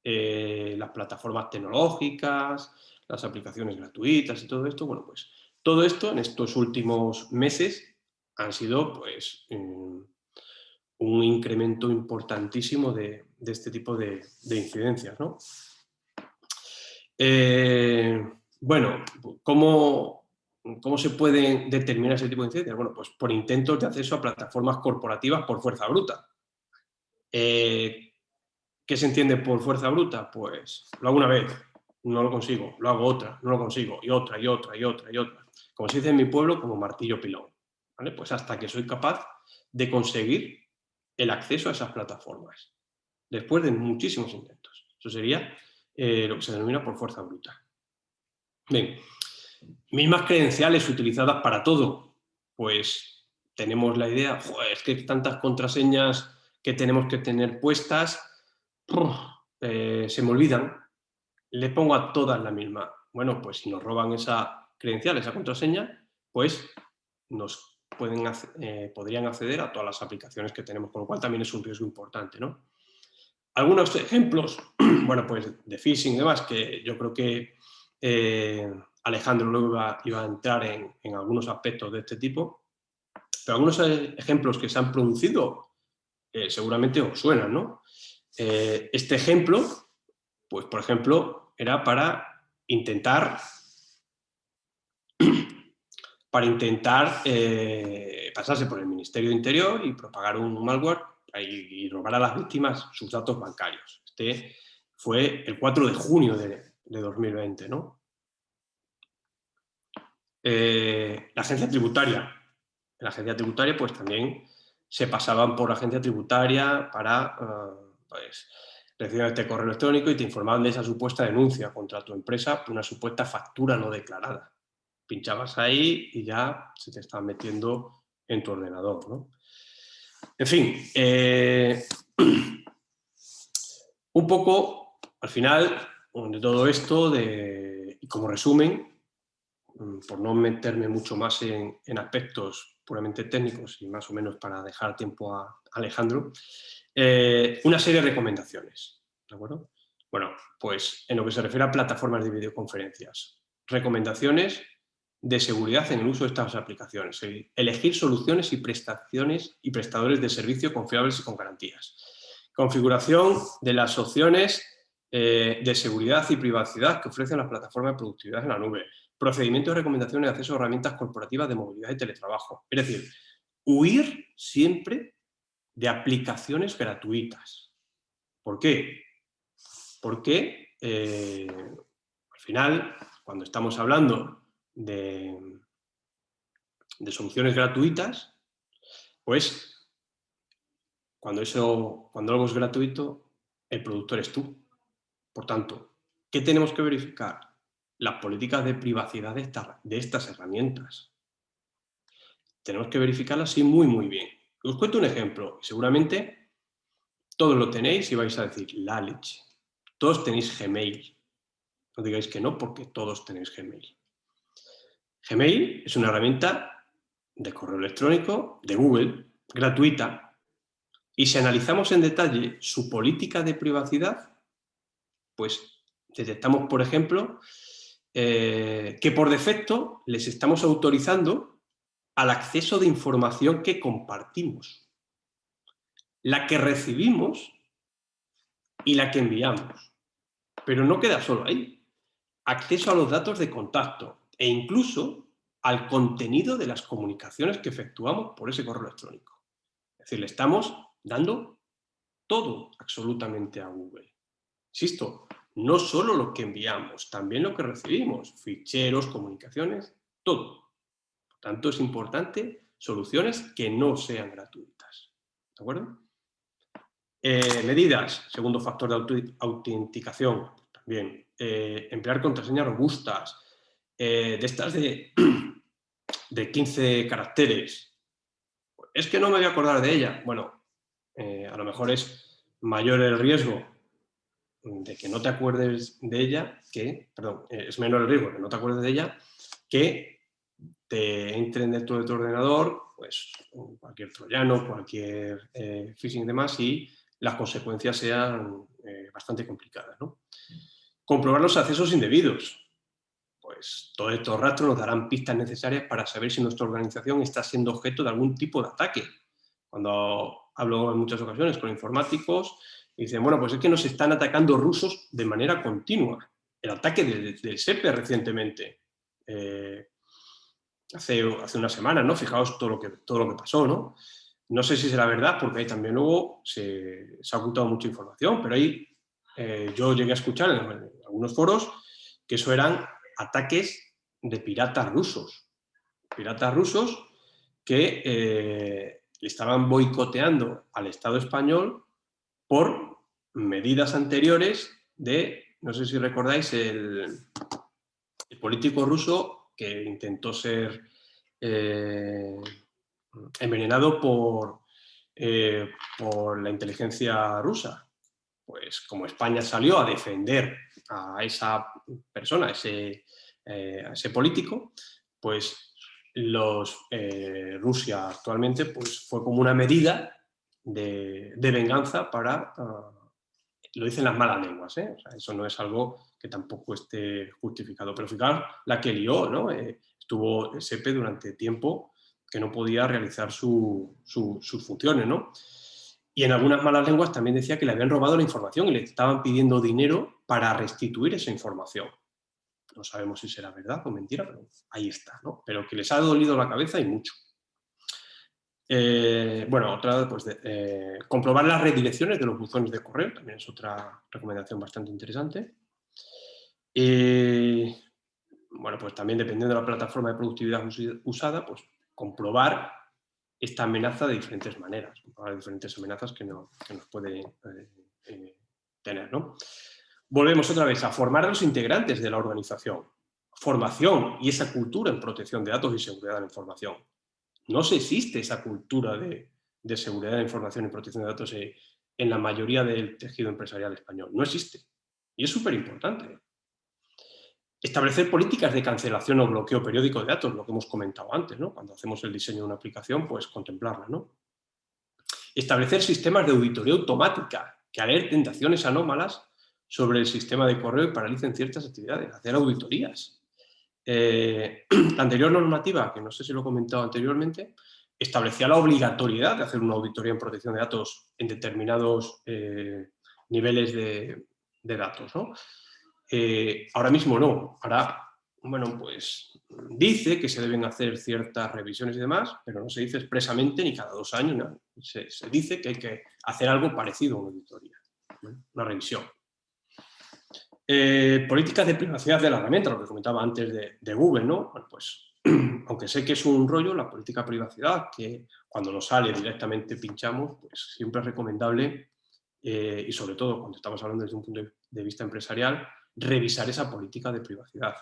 Las plataformas tecnológicas, las aplicaciones gratuitas y todo esto, bueno, pues todo esto en estos últimos meses han sido pues un incremento importantísimo de este tipo de incidencias, ¿no? Bueno, ¿cómo se pueden determinar ese tipo de incidencias? Bueno, pues por intentos de acceso a plataformas corporativas por fuerza bruta. ¿Qué se entiende por fuerza bruta? Pues lo hago una vez, no lo consigo, lo hago otra, no lo consigo, y otra, y otra, y otra, y otra. Como se dice en mi pueblo, como martillo pilón. ¿Vale? Pues hasta que soy capaz de conseguir el acceso a esas plataformas, después de muchísimos intentos. Eso sería lo que se denomina por fuerza bruta. Bien, mismas credenciales utilizadas para todo. Pues tenemos la idea, joder, es que tantas contraseñas que tenemos que tener puestas, se me olvidan, le pongo a todas la misma. Bueno, pues si nos roban esa credencial, esa contraseña, pues nos podrían acceder a todas las aplicaciones que tenemos, con lo cual también es un riesgo importante, ¿no? Algunos ejemplos, bueno, pues de phishing y demás, que yo creo que Alejandro luego iba a entrar en algunos aspectos de este tipo, pero algunos ejemplos que se han producido seguramente os suenan, ¿no? Este ejemplo, pues por ejemplo, era para intentar pasarse por el Ministerio de Interior y propagar un malware y robar a las víctimas sus datos bancarios. Este fue el 4 de junio de 2020, ¿no? La agencia tributaria. En la agencia tributaria, pues también se pasaban por la agencia tributaria para pues, recibir este correo electrónico y te informaban de esa supuesta denuncia contra tu empresa por una supuesta factura no declarada. Pinchabas ahí y ya se te estaba metiendo en tu ordenador, ¿no? En fin, un poco, al final, de todo esto, y como resumen, por no meterme mucho más en aspectos puramente técnicos y más o menos para dejar tiempo a Alejandro, una serie de recomendaciones, ¿de acuerdo? Bueno, pues en lo que se refiere a plataformas de videoconferencias, recomendaciones de seguridad en el uso de estas aplicaciones, elegir soluciones y prestaciones y prestadores de servicio confiables y con garantías, configuración de las opciones de seguridad y privacidad que ofrecen las plataformas de productividad en la nube, procedimientos de recomendación de acceso a herramientas corporativas de movilidad y teletrabajo. Es decir, huir siempre de aplicaciones gratuitas. ¿Por qué? Porque al final, cuando estamos hablando de soluciones gratuitas, pues cuando algo es gratuito, el productor es tú. Por tanto, ¿qué tenemos que verificar? Las políticas de privacidad de estas herramientas. tenemos que verificarla así muy bien. Os cuento un ejemplo. Seguramente todos lo tenéis y vais a decir, la leche. Todos tenéis Gmail. No digáis que no, porque todos tenéis Gmail. Gmail es una herramienta de correo electrónico de Google, gratuita, y si analizamos en detalle su política de privacidad, pues detectamos, por ejemplo, que por defecto les estamos autorizando al acceso de información que compartimos, la que recibimos y la que enviamos. Pero no queda solo ahí. Acceso a los datos de contacto e incluso al contenido de las comunicaciones que efectuamos por ese correo electrónico. Es decir, le estamos dando todo absolutamente a Google. Insisto, no solo lo que enviamos, también lo que recibimos, ficheros, comunicaciones, todo. Por tanto, es importante soluciones que no sean gratuitas. ¿De acuerdo? Medidas, segundo factor de autenticación, también. Emplear contraseñas robustas, de estas de 15 caracteres. Es que no me voy a acordar de ella. Bueno, a lo mejor es mayor el riesgo de que no te acuerdes de ella, es menor el riesgo de que no te acuerdes de ella, que te entren dentro de tu ordenador, pues cualquier troyano, cualquier phishing y demás, y las consecuencias sean bastante complicadas, ¿no? Comprobar los accesos indebidos. Pues todos estos rastros nos darán pistas necesarias para saber si nuestra organización está siendo objeto de algún tipo de ataque. Cuando hablo en muchas ocasiones con informáticos, dicen, bueno, pues es que nos están atacando rusos de manera continua. El ataque del SEPE recientemente, hace una semana, ¿no? Fijaos todo lo que pasó, ¿no? No sé si será verdad, porque ahí también luego se ha ocultado mucha información, pero ahí yo llegué a escuchar en algunos foros que eso eran ataques de piratas rusos. Piratas rusos que le estaban boicoteando al Estado español por medidas anteriores de, no sé si recordáis, el político ruso que intentó ser envenenado por la inteligencia rusa. Pues como España salió a defender a esa persona, a ese político, pues Rusia actualmente pues, fue como una medida de venganza para, lo dicen las malas lenguas, ¿eh? O sea, eso no es algo que tampoco esté justificado, pero fijaos la que lió, ¿no? Estuvo SEPE durante tiempo que no podía realizar sus funciones, ¿no? Y en algunas malas lenguas también decía que le habían robado la información y le estaban pidiendo dinero para restituir esa información. No sabemos si será verdad o mentira, pero ahí está, ¿no? Pero que les ha dolido la cabeza y mucho. Bueno, otra, pues, comprobar las redirecciones de los buzones de correo, también es otra recomendación bastante interesante. Bueno, pues también dependiendo de la plataforma de productividad usada, pues comprobar esta amenaza de diferentes maneras, comprobar diferentes amenazas que nos puede tener, ¿no? Volvemos otra vez a formar a los integrantes de la organización. Formación y esa cultura en protección de datos y seguridad de la información. No se existe esa cultura de seguridad de la información y protección de datos en la mayoría del tejido empresarial español. No existe. Y es súper importante. Establecer políticas de cancelación o bloqueo periódico de datos, lo que hemos comentado antes, ¿no? Cuando hacemos el diseño de una aplicación, pues contemplarla, ¿no? Establecer sistemas de auditoría automática que alerten de acciones anómalas sobre el sistema de correo y paralicen ciertas actividades, hacer auditorías. La anterior normativa, que no sé si lo he comentado anteriormente, establecía la obligatoriedad de hacer una auditoría en protección de datos en determinados niveles de datos, ¿no? Ahora mismo no. Ahora, bueno, pues dice que se deben hacer ciertas revisiones y demás, pero no se dice expresamente ni cada 2 años, ¿no? Se dice que hay que hacer algo parecido a una auditoría, ¿no? Una revisión. Políticas de privacidad de la herramienta, lo que comentaba antes de Google, ¿no? Bueno, pues, aunque sé que es un rollo, la política de privacidad, que cuando nos sale directamente pinchamos, pues siempre es recomendable, y sobre todo cuando estamos hablando desde un punto de vista empresarial, revisar esa política de privacidad.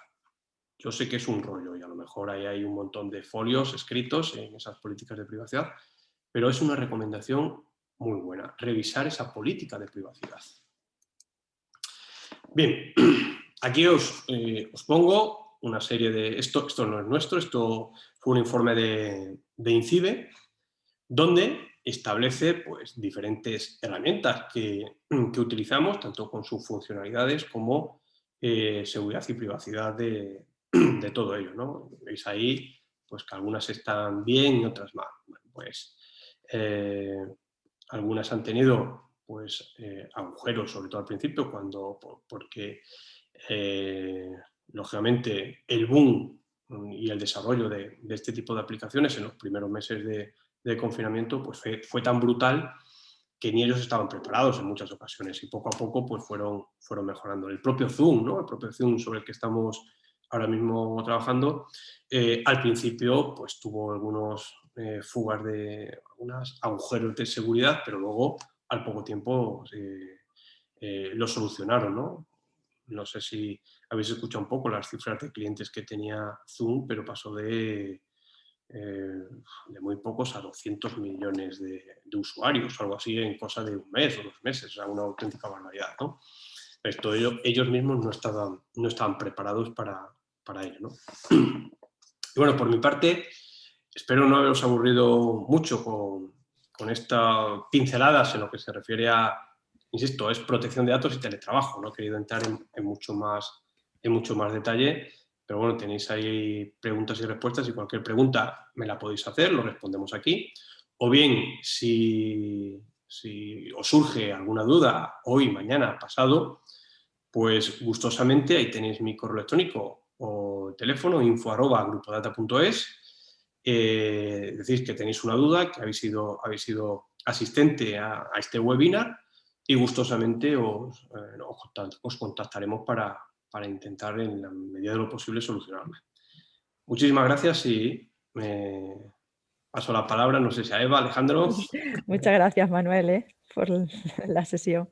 Yo sé que es un rollo y a lo mejor ahí hay un montón de folios escritos en esas políticas de privacidad, pero es una recomendación muy buena, revisar esa política de privacidad. Bien, aquí os pongo una serie de... Esto no es nuestro, esto fue un informe de INCIBE, donde establece pues, diferentes herramientas que utilizamos, tanto con sus funcionalidades como seguridad y privacidad de todo ello, ¿no? Veis ahí pues, que algunas están bien y otras mal. Bueno, pues, algunas han tenido pues, agujeros, sobre todo al principio, porque lógicamente el boom y el desarrollo de este tipo de aplicaciones en los primeros meses de confinamiento pues fue tan brutal que ni ellos estaban preparados en muchas ocasiones y poco a poco pues fueron mejorando. El propio Zoom, ¿no? El propio Zoom sobre el que estamos ahora mismo trabajando, al principio pues tuvo algunos fugas de algunos agujeros de seguridad, pero luego al poco tiempo lo solucionaron, ¿no? No sé si habéis escuchado un poco las cifras de clientes que tenía Zoom, pero pasó de muy pocos a 200 millones de usuarios, algo así en cosa de un mes o 2 meses, o sea, una auténtica barbaridad, ¿no? Esto ellos mismos no estaban preparados para ello, ¿no? Y bueno, por mi parte, espero no haberos aburrido mucho con estas pinceladas en lo que se refiere a, insisto, es protección de datos y teletrabajo. No he querido entrar en mucho más detalle, pero bueno, tenéis ahí preguntas y respuestas y cualquier pregunta me la podéis hacer, lo respondemos aquí. O bien, si os surge alguna duda hoy, mañana, pasado, pues gustosamente ahí tenéis mi correo electrónico o teléfono info@grupodata.es. Decís que tenéis una duda, que habéis sido asistente a este webinar y gustosamente os contactaremos para intentar en la medida de lo posible solucionarla. Muchísimas gracias y me paso la palabra, no sé si a Eva, Alejandro. Muchas gracias, Manuel, por la sesión.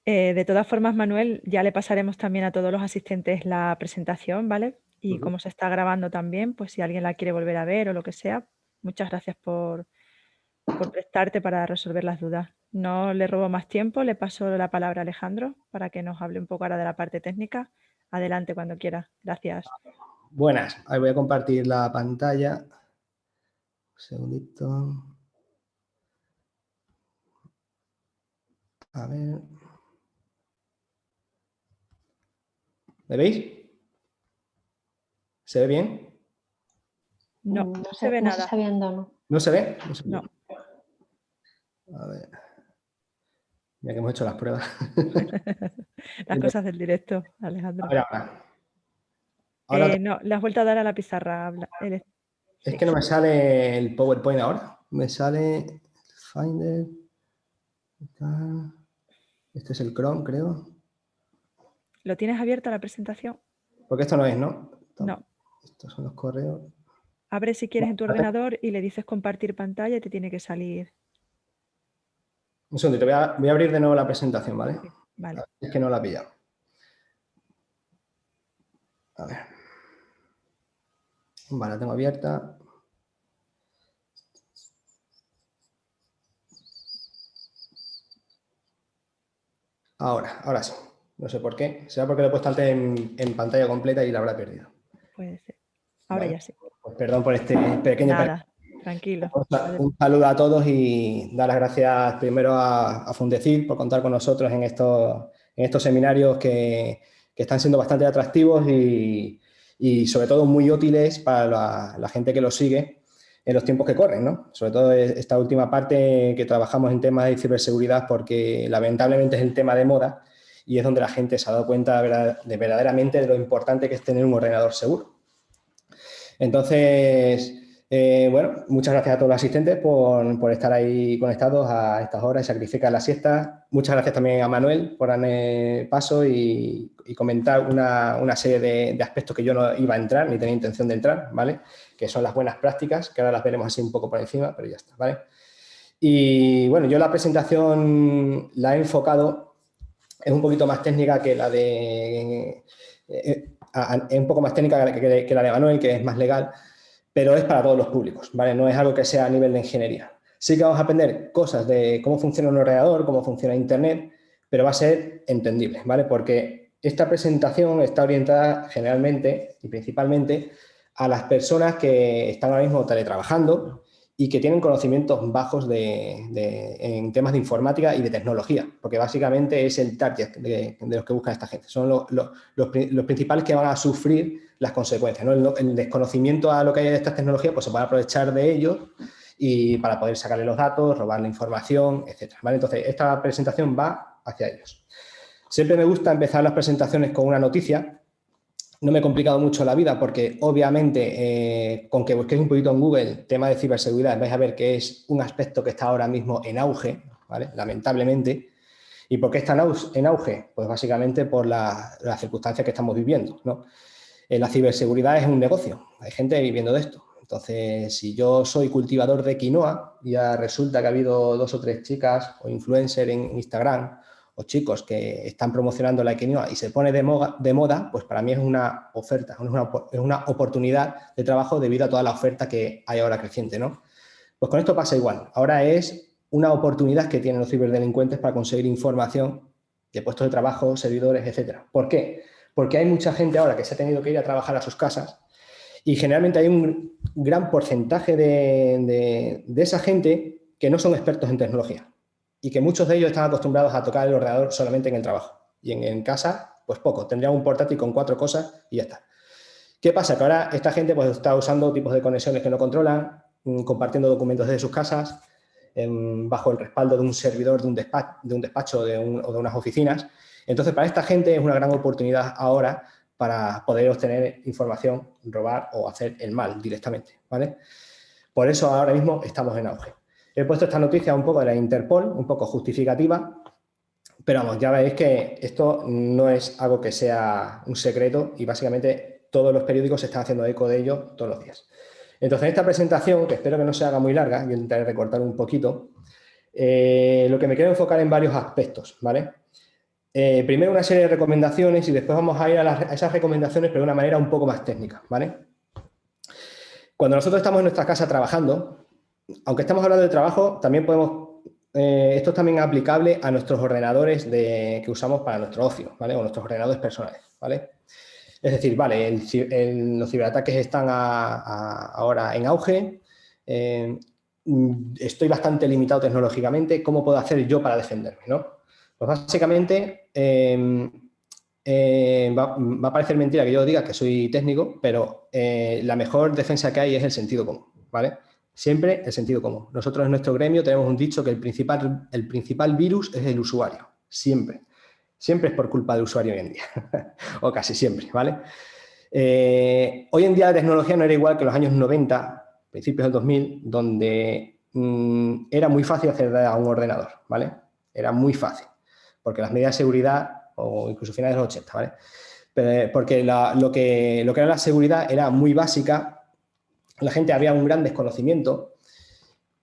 De todas formas, Manuel, ya le pasaremos también a todos los asistentes la presentación, ¿vale? Y como se está grabando también, pues si alguien la quiere volver a ver o lo que sea, muchas gracias por prestarte para resolver las dudas. No le robo más tiempo, le paso la palabra a Alejandro para que nos hable un poco ahora de la parte técnica. Adelante cuando quiera. Gracias. Buenas, ahí voy a compartir la pantalla. Un segundito. A ver. ¿Me veis? ¿Se ve bien? No, no se ve nada. No se está viendo, ¿no? ¿No se ve? No. A ver. Ya que hemos hecho las pruebas. Las cosas del directo, Alejandro. A ver, ahora. No, le has vuelto a dar a la pizarra. Es que no me sale el PowerPoint ahora. Me sale Finder. Este es el Chrome, creo. ¿Lo tienes abierta la presentación? Porque esto no es, ¿no? No. Estos son los correos. Abre si quieres en tu ordenador y le dices compartir pantalla y te tiene que salir. Un segundito, voy a abrir de nuevo la presentación, ¿vale? Sí, vale. Es que no la he pillado. A ver. Vale, la tengo abierta. Ahora sí. No sé por qué. Será porque lo he puesto antes en pantalla completa y la habrá perdido. Puede ser. Ahora Vale. ya sí. Pues perdón por este pequeño... Nada, tranquilo. Un saludo a todos y dar las gracias primero a Fundecid por contar con nosotros en estos seminarios que están siendo bastante atractivos y sobre todo muy útiles para la gente que los sigue en los tiempos que corren, ¿no? Sobre todo esta última parte que trabajamos en temas de ciberseguridad porque lamentablemente es el tema de moda y es donde la gente se ha dado cuenta verdaderamente de lo importante que es tener un ordenador seguro. Entonces, bueno, muchas gracias a todos los asistentes por estar ahí conectados a estas horas y sacrificar la siesta. Muchas gracias también a Manuel por darme paso y comentar una serie de aspectos que yo no iba a entrar ni tenía intención de entrar, ¿vale? Que son las buenas prácticas, que ahora las veremos así un poco por encima, pero ya está, ¿vale? Y bueno, yo la presentación la he enfocado, es un poquito más técnica que la de... es un poco más técnica que la de Manuel, que es más legal, pero es para todos los públicos, ¿vale? No es algo que sea a nivel de ingeniería. Sí que vamos a aprender cosas de cómo funciona un ordenador, cómo funciona Internet, pero va a ser entendible, ¿vale? Porque esta presentación está orientada generalmente y principalmente a las personas que están ahora mismo teletrabajando y que tienen conocimientos bajos en temas de informática y de tecnología, porque básicamente es el target de los que buscan esta gente. Son los principales que van a sufrir las consecuencias, ¿no? El desconocimiento a lo que hay de estas tecnologías, pues se van a aprovechar de ellos y para poder sacarle los datos, robar la información, etcétera, ¿vale? Entonces, esta presentación va hacia ellos. Siempre me gusta empezar las presentaciones con una noticia. No me he complicado mucho la vida porque, obviamente, con que busquéis un poquito en Google tema de ciberseguridad, vais a ver que es un aspecto que está ahora mismo en auge, ¿vale? Lamentablemente. ¿Y por qué está en auge? Pues básicamente por las circunstancias que estamos viviendo, ¿no? La ciberseguridad es un negocio, hay gente viviendo de esto. Entonces, si yo soy cultivador de quinoa y ya resulta que ha habido 2 o 3 chicas o influencers en Instagram o chicos que están promocionando la quinoa y se pone de moda, pues para mí es una oferta, es una oportunidad de trabajo debido a toda la oferta que hay ahora creciente, ¿no? Pues con esto pasa igual. Ahora es una oportunidad que tienen los ciberdelincuentes para conseguir información de puestos de trabajo, servidores, etcétera. ¿Por qué? Porque hay mucha gente ahora que se ha tenido que ir a trabajar a sus casas y generalmente hay un gran porcentaje de esa gente que no son expertos en tecnología y que muchos de ellos están acostumbrados a tocar el ordenador solamente en el trabajo y en casa, pues poco. Tendrían un portátil con 4 cosas y ya está. ¿Qué pasa? Que ahora esta gente pues, está usando tipos de conexiones que no controlan, compartiendo documentos desde sus casas, bajo el respaldo de un servidor de un despacho o de unas oficinas. Entonces, para esta gente es una gran oportunidad ahora para poder obtener información, robar o hacer el mal directamente, ¿vale? Por eso ahora mismo estamos en auge. He puesto esta noticia un poco de la Interpol, un poco justificativa, pero vamos, ya veis que esto no es algo que sea un secreto y básicamente todos los periódicos se están haciendo eco de ello todos los días. Entonces, en esta presentación, que espero que no se haga muy larga, yo intentaré recortar un poquito, lo que me quiero enfocar en varios aspectos, ¿vale? Primero una serie de recomendaciones y después vamos a ir a esas recomendaciones, pero de una manera un poco más técnica, ¿vale? Cuando nosotros estamos en nuestra casa trabajando, aunque estamos hablando de trabajo, también podemos, esto es también aplicable a nuestros ordenadores que usamos para nuestro ocio, ¿vale? O nuestros ordenadores personales, ¿vale? Es decir, vale, los ciberataques están ahora en auge, estoy bastante limitado tecnológicamente, ¿cómo puedo hacer yo para defenderme, ¿no? Pues básicamente va a parecer mentira que yo diga que soy técnico, pero la mejor defensa que hay es el sentido común, ¿vale? Siempre el sentido común. Nosotros en nuestro gremio tenemos un dicho que el principal virus es el usuario, siempre. Siempre es por culpa del usuario hoy en día, o casi siempre, ¿vale? Hoy en día la tecnología no era igual que en los años 90, principios del 2000, donde era muy fácil acceder a un ordenador, ¿vale? Era muy fácil, porque las medidas de seguridad, o incluso finales de los 80, ¿vale? Porque lo que era la seguridad era muy básica, la gente había un gran desconocimiento,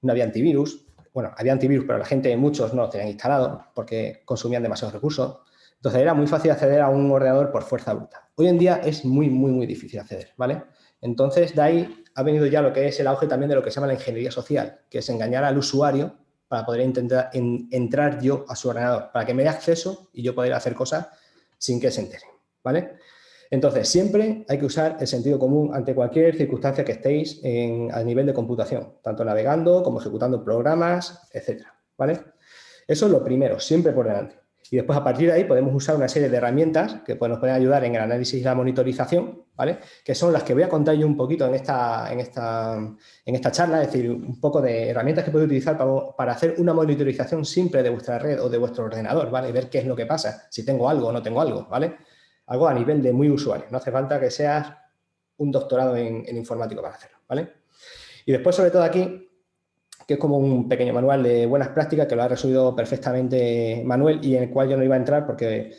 no había antivirus, bueno, había antivirus, pero la gente, muchos no lo tenían instalado porque consumían demasiados recursos. Entonces era muy fácil acceder a un ordenador por fuerza bruta. Hoy en día es muy, muy, muy difícil acceder, ¿vale? Entonces de ahí ha venido ya lo que es el auge también de lo que se llama la ingeniería social, que es engañar al usuario para poder intentar entrar yo a su ordenador, para que me dé acceso y yo poder hacer cosas sin que se entere, ¿vale? Entonces, siempre hay que usar el sentido común ante cualquier circunstancia que estéis a nivel de computación, tanto navegando como ejecutando programas, etcétera, ¿vale? Eso es lo primero, siempre por delante. Y después, a partir de ahí, podemos usar una serie de herramientas que nos pueden ayudar en el análisis y la monitorización, ¿vale? Que son las que voy a contar yo un poquito en esta charla, es decir, un poco de herramientas que podéis utilizar para hacer una monitorización simple de vuestra red o de vuestro ordenador, ¿vale? Y ver qué es lo que pasa, si tengo algo o no tengo algo, ¿vale? Algo a nivel de muy usuario. No hace falta que seas un doctorado en informático para hacerlo, ¿vale? Y después, sobre todo aquí, que es como un pequeño manual de buenas prácticas que lo ha resumido perfectamente Manuel y en el cual yo no iba a entrar porque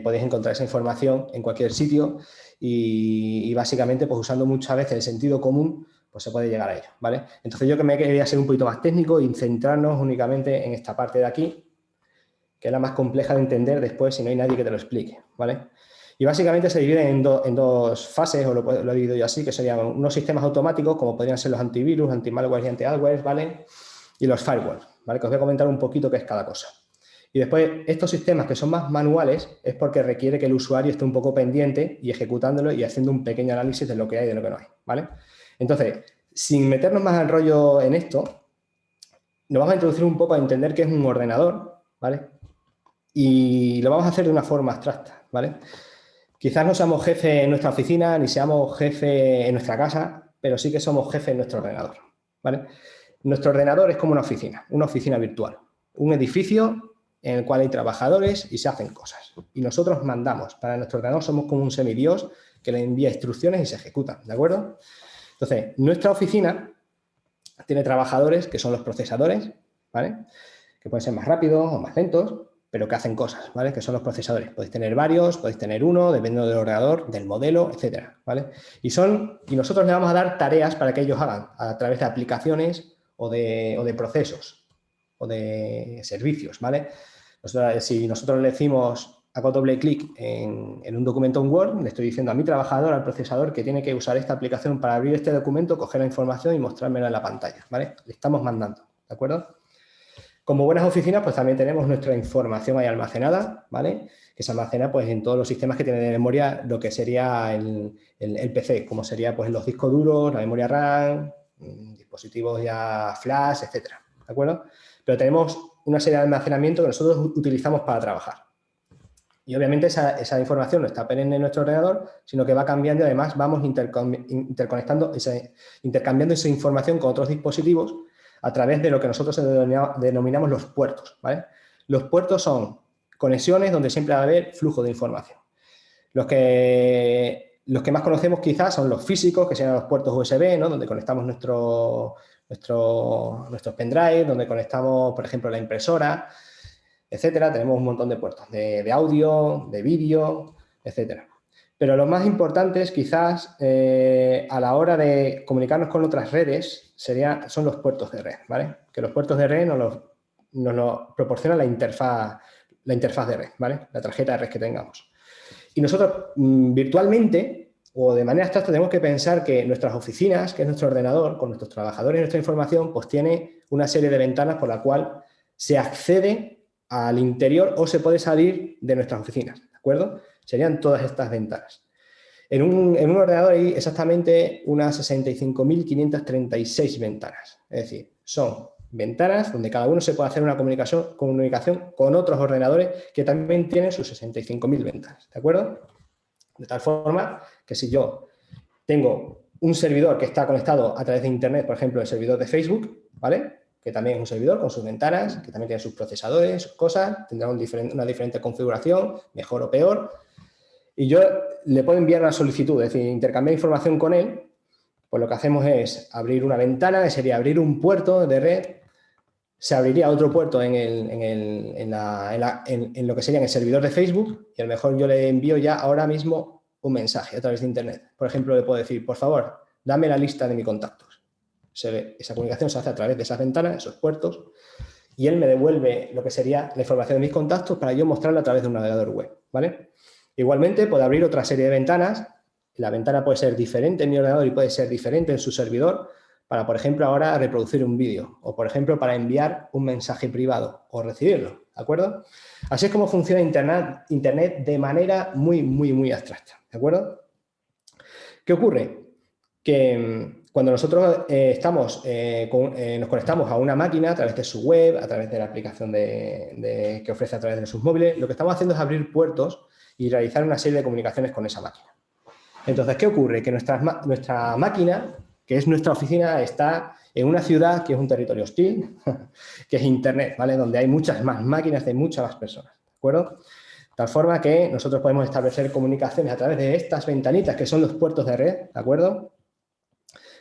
podéis encontrar esa información en cualquier sitio y básicamente pues usando muchas veces el sentido común pues se puede llegar a ello, ¿vale? Entonces yo que me quería ser un poquito más técnico y centrarnos únicamente en esta parte de aquí, que es la más compleja de entender después si no hay nadie que te lo explique, ¿vale? Y básicamente se divide en dos fases, o lo he dividido yo así, que serían unos sistemas automáticos, como podrían ser los antivirus, anti-malware y anti-adware, ¿vale? Y los firewalls, ¿vale? Que os voy a comentar un poquito qué es cada cosa. Y después, estos sistemas que son más manuales es porque requiere que el usuario esté un poco pendiente y ejecutándolo y haciendo un pequeño análisis de lo que hay y de lo que no hay, ¿vale? Entonces, sin meternos más al rollo en esto, nos vamos a introducir un poco a entender qué es un ordenador, ¿vale? Y lo vamos a hacer de una forma abstracta, ¿vale? Quizás no seamos jefe en nuestra oficina, ni seamos jefe en nuestra casa, pero sí que somos jefe en nuestro ordenador, ¿vale? Nuestro ordenador es como una oficina virtual, un edificio en el cual hay trabajadores y se hacen cosas. Y nosotros mandamos. Para nuestro ordenador somos como un semidios que le envía instrucciones y se ejecutan, ¿de acuerdo? Entonces, nuestra oficina tiene trabajadores que son los procesadores, ¿vale? Que pueden ser más rápidos o más lentos, pero que hacen cosas, ¿vale? Que son los procesadores. Podéis tener varios, podéis tener uno, dependiendo del ordenador, del modelo, etcétera, ¿vale? Y nosotros le vamos a dar tareas para que ellos hagan a través de aplicaciones o de procesos o de servicios, ¿vale? Si nosotros le decimos, hago doble clic en un documento en Word, le estoy diciendo a mi trabajador, al procesador, que tiene que usar esta aplicación para abrir este documento, coger la información y mostrármela en la pantalla, ¿vale? Le estamos mandando, ¿de acuerdo? Como buenas oficinas, pues también tenemos nuestra información ahí almacenada, ¿vale? Que se almacena pues en todos los sistemas que tienen de memoria lo que sería el PC, como sería pues los discos duros, la memoria RAM, dispositivos ya flash, etcétera, ¿de acuerdo? Pero tenemos una serie de almacenamiento que nosotros utilizamos para trabajar. Y obviamente esa información no está perenne en nuestro ordenador, sino que va cambiando y además vamos intercambiando esa información con otros dispositivos a través de lo que nosotros denominamos los puertos, ¿vale? Los puertos son conexiones donde siempre va a haber flujo de información. Los que más conocemos quizás son los físicos, que serían los puertos USB, ¿no? Donde conectamos nuestros pendrive, donde conectamos, por ejemplo, la impresora, etcétera. Tenemos un montón de puertos de audio, de vídeo, etcétera. Pero los más importantes, quizás, a la hora de comunicarnos con otras redes, son los puertos de red, ¿vale? Que los puertos de red nos lo proporciona la interfaz de red, ¿vale? La tarjeta de red que tengamos. Y nosotros, virtualmente, o de manera abstracta, tenemos que pensar que nuestras oficinas, que es nuestro ordenador, con nuestros trabajadores y nuestra información, pues tiene una serie de ventanas por la cual se accede al interior o se puede salir de nuestras oficinas, ¿de acuerdo? Serían todas estas ventanas. En un ordenador hay exactamente unas 65.536 ventanas. Es decir, son ventanas donde cada uno se puede hacer una comunicación con otros ordenadores que también tienen sus 65.000 ventanas. ¿De acuerdo? De tal forma que si yo tengo un servidor que está conectado a través de Internet, por ejemplo, el servidor de Facebook, ¿vale? Que también es un servidor con sus ventanas, que también tiene sus procesadores, sus cosas, tendrá una diferente configuración, mejor o peor. Y yo le puedo enviar una solicitud, es decir, intercambiar información con él, pues lo que hacemos es abrir una ventana, que sería abrir un puerto de red, se abriría otro puerto en lo que sería en el servidor de Facebook y a lo mejor yo le envío ya ahora mismo un mensaje a través de Internet. Por ejemplo, le puedo decir, por favor, dame la lista de mis contactos. Esa comunicación se hace a través de esas ventanas, esos puertos, y él me devuelve lo que sería la información de mis contactos para yo mostrarla a través de un navegador web, ¿vale? Igualmente, puedo abrir otra serie de ventanas. La ventana puede ser diferente en mi ordenador y puede ser diferente en su servidor para, por ejemplo, ahora reproducir un vídeo o, por ejemplo, para enviar un mensaje privado o recibirlo, ¿de acuerdo? Así es como funciona Internet de manera muy, muy, muy abstracta, ¿de acuerdo? ¿Qué ocurre? Que cuando nosotros nos conectamos a una máquina a través de su web, a través de la aplicación que ofrece a través de sus móviles, lo que estamos haciendo es abrir puertos y realizar una serie de comunicaciones con esa máquina. Entonces, ¿qué ocurre? Que nuestra máquina, que es nuestra oficina, está en una ciudad que es un territorio hostil, que es Internet, ¿vale? Donde hay muchas más máquinas de muchas más personas, ¿de acuerdo? De tal forma que nosotros podemos establecer comunicaciones a través de estas ventanitas, que son los puertos de red, ¿de acuerdo?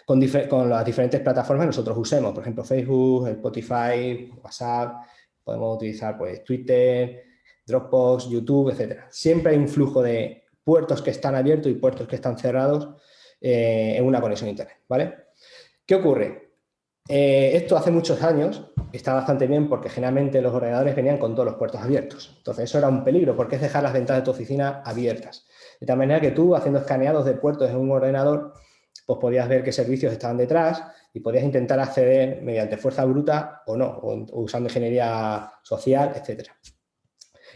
Con las diferentes plataformas que nosotros usemos, por ejemplo, Facebook, Spotify, WhatsApp, podemos utilizar pues, Twitter, Dropbox, YouTube, etcétera. Siempre hay un flujo de puertos que están abiertos y puertos que están cerrados en una conexión a Internet, ¿vale? ¿Qué ocurre? Esto hace muchos años está bastante bien porque generalmente los ordenadores venían con todos los puertos abiertos. Entonces eso era un peligro porque es dejar las ventanas de tu oficina abiertas. De tal manera que tú, haciendo escaneados de puertos en un ordenador, pues podías ver qué servicios estaban detrás y podías intentar acceder mediante fuerza bruta o no, o usando ingeniería social, etc.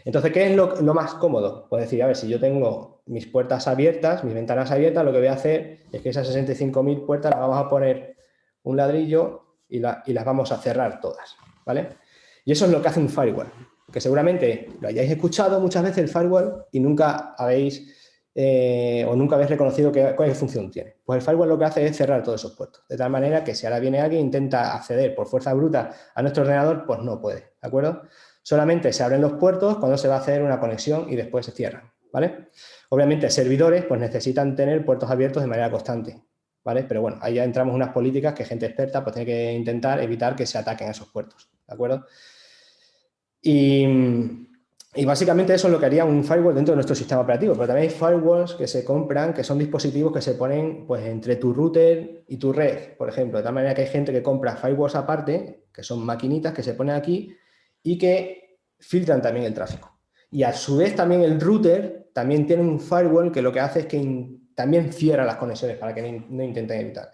Entonces, ¿qué es lo más cómodo? Pues decir, a ver, si yo tengo mis puertas abiertas, mis ventanas abiertas, lo que voy a hacer es que esas 65.000 puertas las vamos a poner un ladrillo y las vamos a cerrar todas, ¿vale? Y eso es lo que hace un firewall, que seguramente lo hayáis escuchado muchas veces el firewall y nunca habéis reconocido cuál función tiene. Pues el firewall lo que hace es cerrar todos esos puertos, de tal manera que si ahora viene alguien e intenta acceder por fuerza bruta a nuestro ordenador, pues no puede, ¿de acuerdo? Solamente se abren los puertos cuando se va a hacer una conexión y después se cierran, ¿vale? Obviamente, servidores pues necesitan tener puertos abiertos de manera constante, ¿vale? Pero bueno, ahí ya entramos en unas políticas que gente experta pues tiene que intentar evitar que se ataquen a esos puertos, ¿de acuerdo? Y básicamente eso es lo que haría un firewall dentro de nuestro sistema operativo, pero también hay firewalls que se compran, que son dispositivos que se ponen pues, entre tu router y tu red, por ejemplo, de tal manera que hay gente que compra firewalls aparte, que son maquinitas que se ponen aquí y que filtran también el tráfico. Y a su vez también el router también tiene un firewall que lo que hace es que también cierra las conexiones para que no intenten evitar,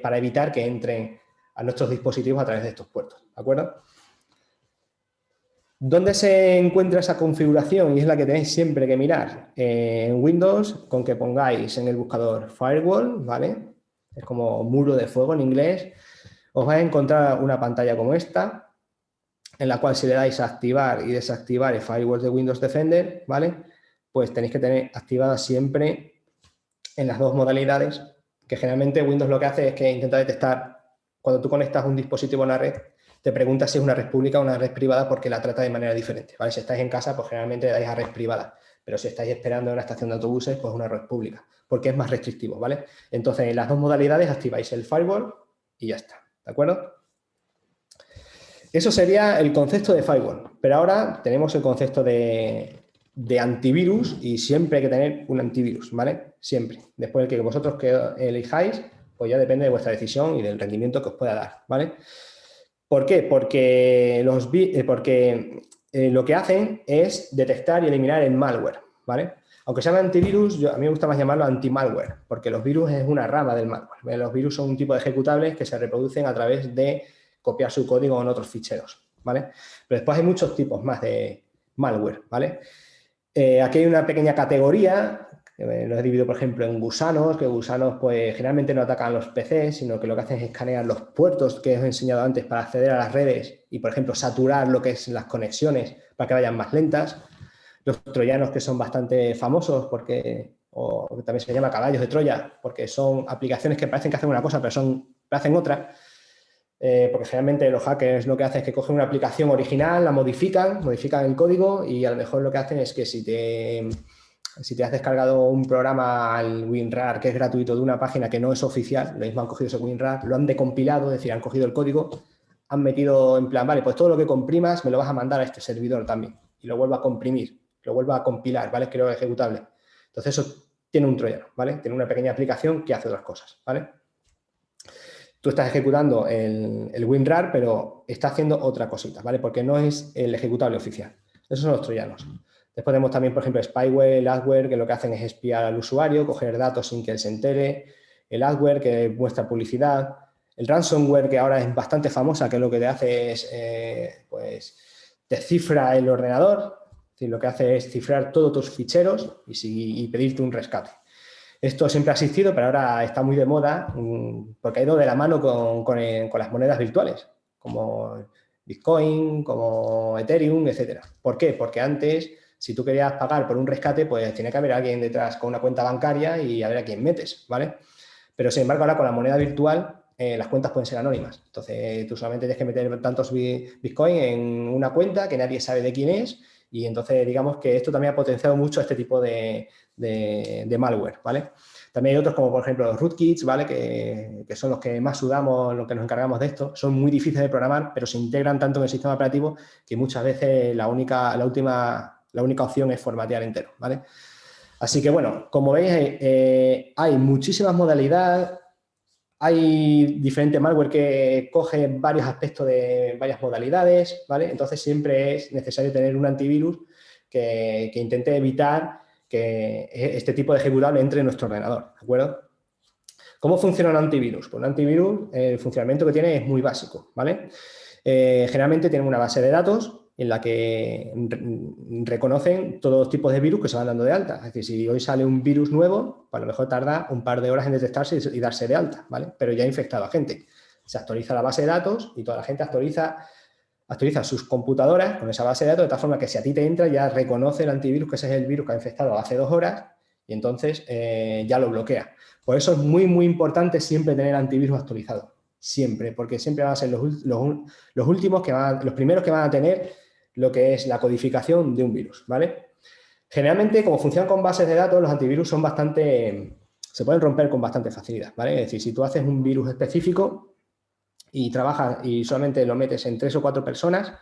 para evitar que entren a nuestros dispositivos a través de estos puertos, ¿de acuerdo? ¿Dónde se encuentra esa configuración? Y es la que tenéis siempre que mirar. En Windows, con que pongáis en el buscador firewall, ¿vale? Es como muro de fuego en inglés. Os vais a encontrar una pantalla como esta, en la cual si le dais a activar y desactivar el firewall de Windows Defender, ¿vale? Pues tenéis que tener activada siempre en las dos modalidades, que generalmente Windows lo que hace es que intenta detectar, cuando tú conectas un dispositivo a una red, te pregunta si es una red pública o una red privada porque la trata de manera diferente, ¿vale? Si estáis en casa, pues generalmente le dais a red privada, pero si estáis esperando en una estación de autobuses, pues una red pública, porque es más restrictivo, ¿vale? Entonces, en las dos modalidades activáis el firewall y ya está, ¿de acuerdo? Eso sería el concepto de firewall, pero ahora tenemos el concepto de antivirus y siempre hay que tener un antivirus, ¿vale? Siempre. Después el que vosotros que elijáis, pues ya depende de vuestra decisión y del rendimiento que os pueda dar, ¿vale? ¿Por qué? Porque lo que hacen es detectar y eliminar el malware, ¿vale? Aunque se llama antivirus, a mí me gusta más llamarlo anti-malware, porque los virus es una rama del malware, ¿vale? Los virus son un tipo de ejecutables que se reproducen a través de copiar su código en otros ficheros, ¿vale? Pero después hay muchos tipos más de malware, ¿vale? Aquí hay una pequeña categoría. Lo he dividido, por ejemplo, en gusanos, que gusanos pues generalmente no atacan los PCs, sino que lo que hacen es escanear los puertos que os he enseñado antes para acceder a las redes y, por ejemplo, saturar lo que es las conexiones para que vayan más lentas. Los troyanos, que son bastante famosos porque, o también se llama caballos de Troya, porque son aplicaciones que parecen que hacen una cosa, pero hacen otra. Porque generalmente los hackers lo que hacen es que cogen una aplicación original, la modifican el código y a lo mejor lo que hacen es que si te has descargado un programa, el WinRAR, que es gratuito, de una página que no es oficial, lo mismo han cogido ese WinRAR, lo han decompilado, es decir, han cogido el código, han metido en plan, vale, pues todo lo que comprimas me lo vas a mandar a este servidor también y lo vuelvo a comprimir, lo vuelvo a compilar, ¿vale? Creo ejecutable. Entonces eso tiene un troyano, ¿vale? Tiene una pequeña aplicación que hace otras cosas, ¿vale? Tú estás ejecutando el WinRAR, pero está haciendo otra cosita, ¿vale? Porque no es el ejecutable oficial. Esos son los troyanos. Después tenemos también, por ejemplo, spyware, el adware, que lo que hacen es espiar al usuario, coger datos sin que él se entere, el adware, que muestra publicidad, el ransomware, que ahora es bastante famosa, que lo que te hace es, pues, te cifra el ordenador, es decir, lo que hace es cifrar todos tus ficheros y pedirte un rescate. Esto siempre ha existido, pero ahora está muy de moda porque ha ido de la mano con las monedas virtuales, como Bitcoin, como Ethereum, etc. ¿Por qué? Porque antes, si tú querías pagar por un rescate, pues tiene que haber alguien detrás con una cuenta bancaria y a ver a quién metes, ¿vale? Pero, sin embargo, ahora con la moneda virtual, las cuentas pueden ser anónimas. Entonces, tú solamente tienes que meter tantos Bitcoin en una cuenta que nadie sabe de quién es y entonces, digamos que esto también ha potenciado mucho este tipo de malware, ¿vale? También hay otros como, por ejemplo, los rootkits, ¿vale? Que son los que más sudamos, los que nos encargamos de esto. Son muy difíciles de programar, pero se integran tanto en el sistema operativo que muchas veces la única opción es formatear entero, ¿vale? Así que, bueno, como veis, hay muchísimas modalidades, hay diferente malware que coge varios aspectos de varias modalidades, ¿vale? Entonces siempre es necesario tener un antivirus que intente evitar que este tipo de ejecutable entre en nuestro ordenador, ¿de acuerdo? ¿Cómo funciona un antivirus? Pues un antivirus, el funcionamiento que tiene es muy básico, ¿vale? Generalmente tienen una base de datos en la que reconocen todos los tipos de virus que se van dando de alta. Es decir, si hoy sale un virus nuevo, pues a lo mejor tarda un par de horas en detectarse y darse de alta, ¿vale? Pero ya ha infectado a gente. Se actualiza la base de datos y toda la gente actualiza sus computadoras con esa base de datos de tal forma que si a ti te entra ya reconoce el antivirus que ese es el virus que ha infectado hace 2 horas y entonces ya lo bloquea. Por eso es muy, muy importante siempre tener antivirus actualizado. Siempre, porque siempre van a ser los últimos los primeros que van a tener lo que es la codificación de un virus, ¿vale? Generalmente, como funcionan con bases de datos, los antivirus se pueden romper con bastante facilidad, ¿vale? Es decir, si tú haces un virus específico y trabajas y solamente lo metes en 3 o 4 personas,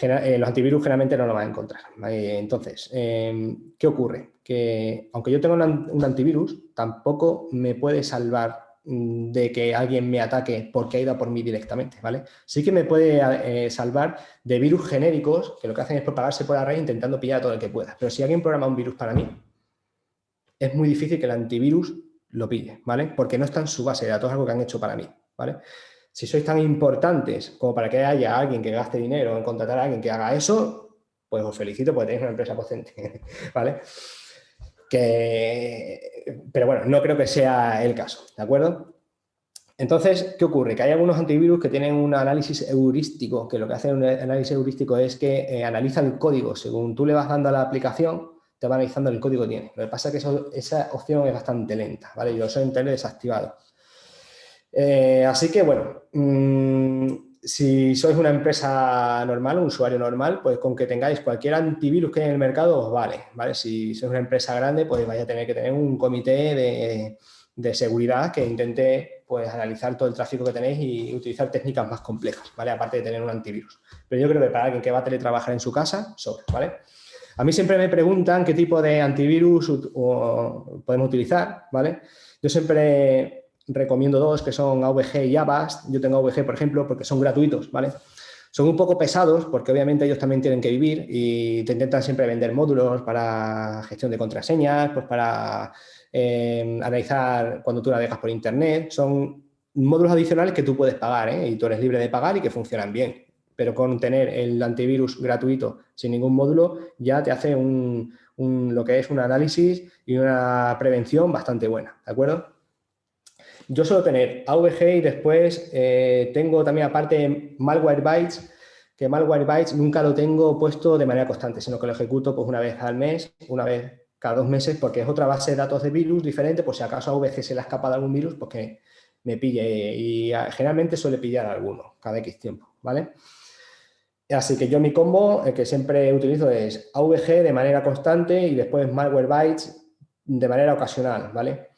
los antivirus generalmente no lo van a encontrar. Entonces, ¿qué ocurre? Que aunque yo tenga un antivirus, tampoco me puede salvar de que alguien me ataque porque ha ido a por mí directamente, ¿vale? Sí que me puede salvar de virus genéricos que lo que hacen es propagarse por la red intentando pillar a todo el que pueda. Pero si alguien programa un virus para mí, es muy difícil que el antivirus lo pille, ¿vale? Porque no está en su base de datos, es algo que han hecho para mí, ¿vale? Si sois tan importantes como para que haya alguien que gaste dinero en contratar a alguien que haga eso, pues os felicito porque tenéis una empresa potente, ¿vale? Pero bueno, no creo que sea el caso, ¿de acuerdo? Entonces, ¿qué ocurre? Que hay algunos antivirus que tienen un análisis heurístico, que lo que hace un análisis heurístico es que analiza el código. Según tú le vas dando a la aplicación, te va analizando el código que tiene. Lo que pasa es que esa opción es bastante lenta, ¿vale? Y lo suelen tener desactivado. Así que, bueno, si sois una empresa normal, un usuario normal, pues con que tengáis cualquier antivirus que hay en el mercado os vale, ¿vale? Si sois una empresa grande, pues vais a tener que tener un comité de seguridad que intente, pues, analizar todo el tráfico que tenéis y utilizar técnicas más complejas, ¿vale? Aparte de tener un antivirus. Pero yo creo que para alguien que va a teletrabajar en su casa, sobra, ¿vale? A mí siempre me preguntan qué tipo de antivirus podemos utilizar, ¿vale? Yo siempre recomiendo 2, que son AVG y Avast. Yo tengo AVG, por ejemplo, porque son gratuitos, ¿vale? Son un poco pesados porque obviamente ellos también tienen que vivir y te intentan siempre vender módulos para gestión de contraseñas, pues para analizar cuando tú navegas por internet. Son módulos adicionales que tú puedes pagar, ¿eh? Y tú eres libre de pagar y que funcionan bien. Pero con tener el antivirus gratuito sin ningún módulo ya te hace lo que es un análisis y una prevención bastante buena, ¿de acuerdo? Yo suelo tener AVG y después tengo también aparte Malwarebytes, que Malwarebytes nunca lo tengo puesto de manera constante, sino que lo ejecuto pues una vez al mes, una vez cada 2 meses, porque es otra base de datos de virus diferente, por si acaso a AVG se le ha escapado algún virus, pues que me pille y generalmente suele pillar alguno cada X tiempo, ¿vale? Así que yo mi combo, el que siempre utilizo es AVG de manera constante y después Malwarebytes de manera ocasional, ¿vale?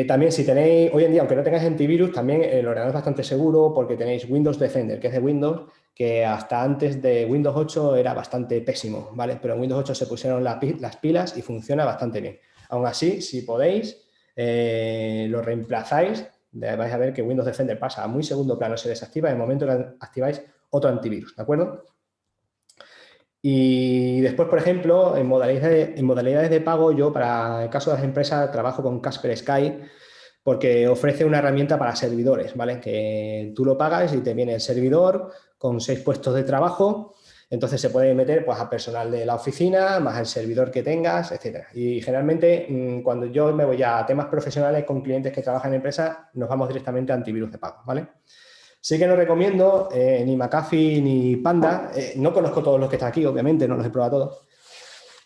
También si tenéis, hoy en día, aunque no tengáis antivirus, también el ordenador es bastante seguro porque tenéis Windows Defender, que es de Windows, que hasta antes de Windows 8 era bastante pésimo, ¿vale? Pero en Windows 8 se pusieron las pilas y funciona bastante bien. Aún así, si podéis, lo reemplazáis, vais a ver que Windows Defender pasa a muy segundo plano, se desactiva en el momento que activáis otro antivirus, ¿de acuerdo? Y después, por ejemplo, en modalidades de pago, yo para el caso de las empresas trabajo con Kaspersky porque ofrece una herramienta para servidores, ¿vale? Que tú lo pagas y te viene el servidor con 6 puestos de trabajo, entonces se puede meter pues a personal de la oficina, más el servidor que tengas, etcétera. Y generalmente cuando yo me voy a temas profesionales con clientes que trabajan en empresas, nos vamos directamente a antivirus de pago, ¿vale? Sí que no recomiendo ni McAfee ni Panda. No conozco todos los que están aquí, obviamente, no los he probado todos.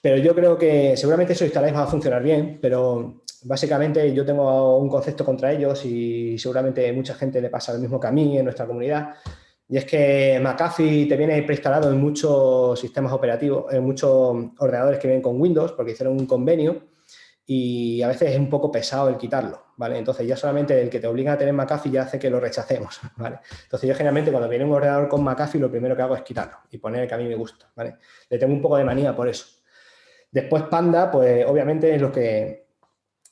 Pero yo creo que seguramente eso instaláis va a funcionar bien, pero básicamente yo tengo un concepto contra ellos y seguramente mucha gente le pasa lo mismo que a mí en nuestra comunidad. Y es que McAfee te viene preinstalado en muchos sistemas operativos, en muchos ordenadores que vienen con Windows, porque hicieron un convenio. Y a veces es un poco pesado el quitarlo, ¿vale? Entonces ya solamente el que te obliga a tener McAfee ya hace que lo rechacemos, ¿vale? Entonces yo generalmente cuando viene un ordenador con McAfee lo primero que hago es quitarlo y poner el que a mí me gusta, ¿vale? Le tengo un poco de manía por eso. Después Panda, pues obviamente los que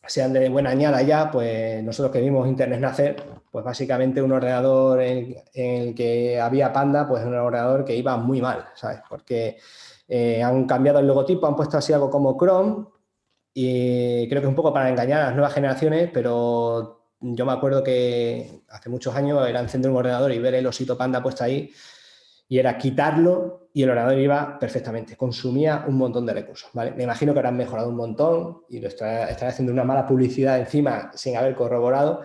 sean de buena añada ya, pues nosotros que vimos Internet nacer, pues básicamente un ordenador en el que había Panda, pues un ordenador que iba muy mal, ¿sabes? Porque han cambiado el logotipo, han puesto así algo como Chrome, y creo que es un poco para engañar a las nuevas generaciones, pero yo me acuerdo que hace muchos años era encender un ordenador y ver el osito panda puesto ahí, y era quitarlo y el ordenador iba perfectamente, consumía un montón de recursos, ¿vale? Me imagino que habrán mejorado un montón y lo estarán haciendo una mala publicidad encima sin haber corroborado,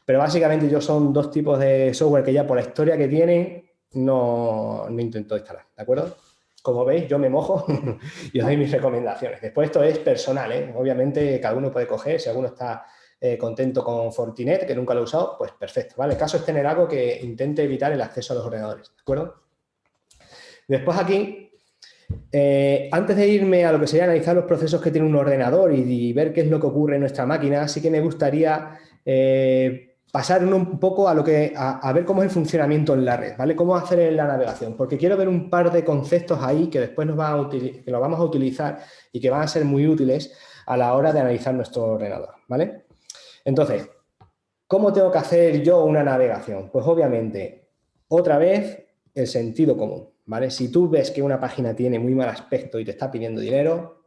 pero básicamente yo son dos tipos de software que ya por la historia que tienen no intento instalar, ¿de acuerdo? Como veis, yo me mojo y os doy mis recomendaciones. Después esto es personal, ¿eh? Obviamente cada uno puede coger, si alguno está contento con Fortinet, que nunca lo he usado, pues perfecto, ¿vale? El caso es tener algo que intente evitar el acceso a los ordenadores, ¿de acuerdo? Después aquí, antes de irme a lo que sería analizar los procesos que tiene un ordenador y ver qué es lo que ocurre en nuestra máquina, sí que me gustaría pasar un poco a ver cómo es el funcionamiento en la red, ¿vale? Cómo hacer la navegación, porque quiero ver un par de conceptos ahí que después que los vamos a utilizar y que van a ser muy útiles a la hora de analizar nuestro ordenador, ¿vale? Entonces, ¿cómo tengo que hacer yo una navegación? Pues obviamente, otra vez, el sentido común, ¿vale? Si tú ves que una página tiene muy mal aspecto y te está pidiendo dinero,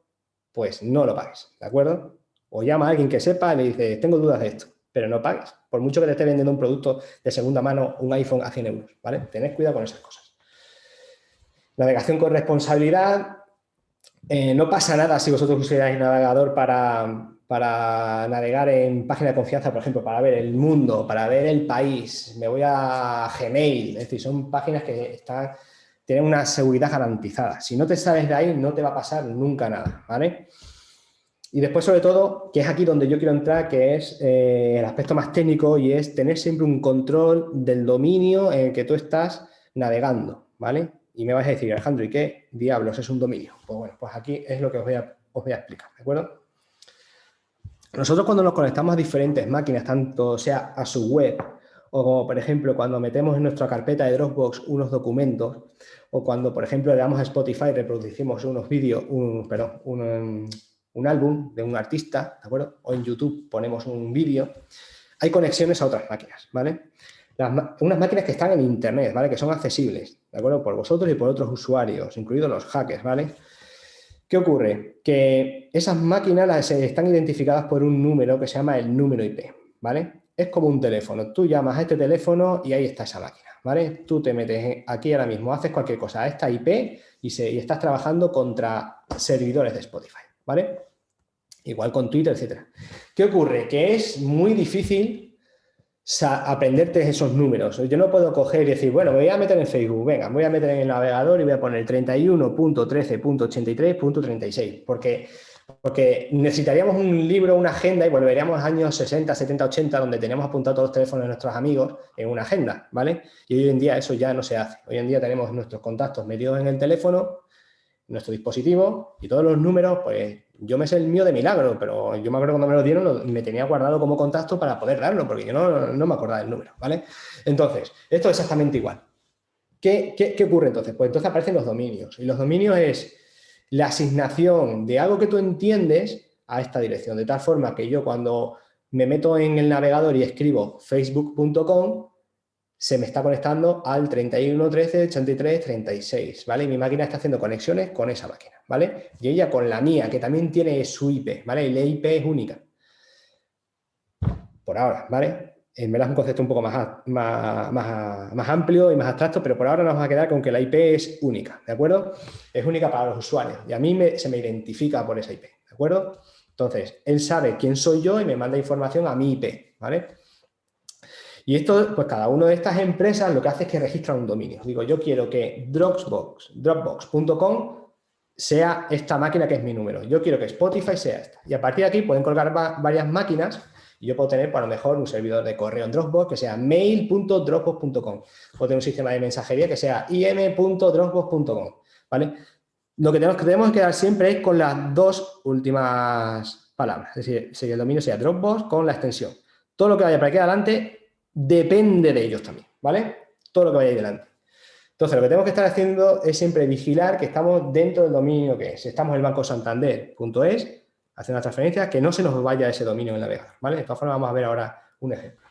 pues no lo pagues, ¿de acuerdo? O llama a alguien que sepa y le dice, tengo dudas de esto, pero no pagues, por mucho que te esté vendiendo un producto de segunda mano, un iPhone a 100 euros, ¿vale? Tened cuidado con esas cosas. Navegación con responsabilidad. No pasa nada si vosotros usáis navegador para navegar en página de confianza, por ejemplo, para ver el mundo, para ver el país. Me voy a Gmail, es decir, son páginas que tienen una seguridad garantizada. Si no te sales de ahí, no te va a pasar nunca nada, ¿vale? Y después, sobre todo, que es aquí donde yo quiero entrar, que es el aspecto más técnico y es tener siempre un control del dominio en el que tú estás navegando, ¿vale? Y me vais a decir, Alejandro, ¿y qué diablos es un dominio? Pues bueno, pues aquí es lo que os voy a explicar, ¿de acuerdo? Nosotros cuando nos conectamos a diferentes máquinas, tanto sea a su web o como, por ejemplo, cuando metemos en nuestra carpeta de Dropbox unos documentos o cuando, por ejemplo, le damos a Spotify y reproducimos unos vídeos, un álbum de un artista, ¿de acuerdo? O en YouTube ponemos un vídeo, hay conexiones a otras máquinas, ¿vale? Unas máquinas que están en Internet, ¿vale? Que son accesibles, ¿de acuerdo? Por vosotros y por otros usuarios, incluidos los hackers, ¿vale? ¿Qué ocurre? Que esas máquinas están identificadas por un número que se llama el número IP, ¿vale? Es como un teléfono. Tú llamas a este teléfono y ahí está esa máquina, ¿vale? Tú te metes aquí ahora mismo, haces cualquier cosa a esta IP y estás trabajando contra servidores de Spotify, ¿vale? Igual con Twitter, etcétera. ¿Qué ocurre? Que es muy difícil aprenderte esos números. Yo no puedo coger y decir, bueno, me voy a meter en Facebook, venga, me voy a meter en el navegador y voy a poner 31.13.83.36, porque necesitaríamos un libro, una agenda y volveríamos a los años 60, 70, 80, donde teníamos apuntados todos los teléfonos de nuestros amigos en una agenda, ¿vale? Y hoy en día eso ya no se hace. Hoy en día tenemos nuestros contactos metidos en el teléfono, nuestro dispositivo y todos los números, pues yo me sé el mío de milagro, pero yo me acuerdo cuando me lo dieron, me tenía guardado como contacto para poder darlo, porque yo no me acordaba del número, ¿vale? Entonces, esto es exactamente igual. ¿Qué ocurre entonces? Pues entonces aparecen los dominios, y los dominios es la asignación de algo que tú entiendes a esta dirección, de tal forma que yo cuando me meto en el navegador y escribo facebook.com, se me está conectando al 31.13.83.36, ¿vale? Y mi máquina está haciendo conexiones con esa máquina, ¿vale? Y ella con la mía, que también tiene su IP, ¿vale? Y la IP es única. Por ahora, ¿vale? En verdad es un concepto un poco más amplio y más abstracto, pero por ahora nos va a quedar con que la IP es única, ¿de acuerdo? Es única para los usuarios y a mí se me identifica por esa IP, ¿de acuerdo? Entonces, él sabe quién soy yo y me manda información a mi IP, ¿vale? Y esto, pues cada una de estas empresas lo que hace es que registra un dominio. Digo, yo quiero que Dropbox.com sea esta máquina que es mi número. Yo quiero que Spotify sea esta. Y a partir de aquí pueden colgar varias máquinas y yo puedo tener, por lo mejor, un servidor de correo en Dropbox que sea mail.dropbox.com. Puedo tener un sistema de mensajería que sea im.dropbox.com, ¿vale? Lo que tenemos que quedar siempre es con las dos últimas palabras. Es decir, si el dominio sea Dropbox con la extensión. Todo lo que vaya para aquí adelante depende de ellos también, ¿vale? Todo lo que vaya ahí delante. Entonces, lo que tenemos que estar haciendo es siempre vigilar que estamos dentro del dominio que es. Si estamos en el Banco Santander.es, hacer una transferencia, que no se nos vaya ese dominio en el navegador, ¿vale? De todas formas, vamos a ver ahora un ejemplo.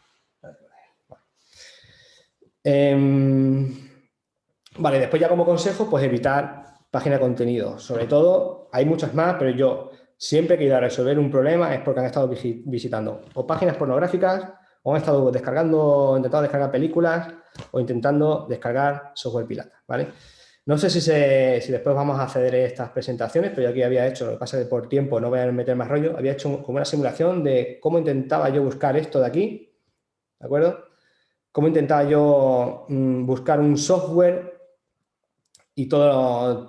Vale, después ya como consejo, pues evitar página de contenido. Sobre todo, hay muchas más, pero yo Siempre que he ido a resolver un problema es porque han estado visitando o páginas pornográficas, o han estado intentando descargar películas, o intentando descargar software pirata, ¿vale? No sé si después vamos a acceder a estas presentaciones, pero yo aquí había hecho, lo que pasa es que por tiempo no voy a meter más rollo, había hecho como una simulación de cómo intentaba yo buscar esto de aquí, ¿de acuerdo? Cómo intentaba yo buscar un software y todas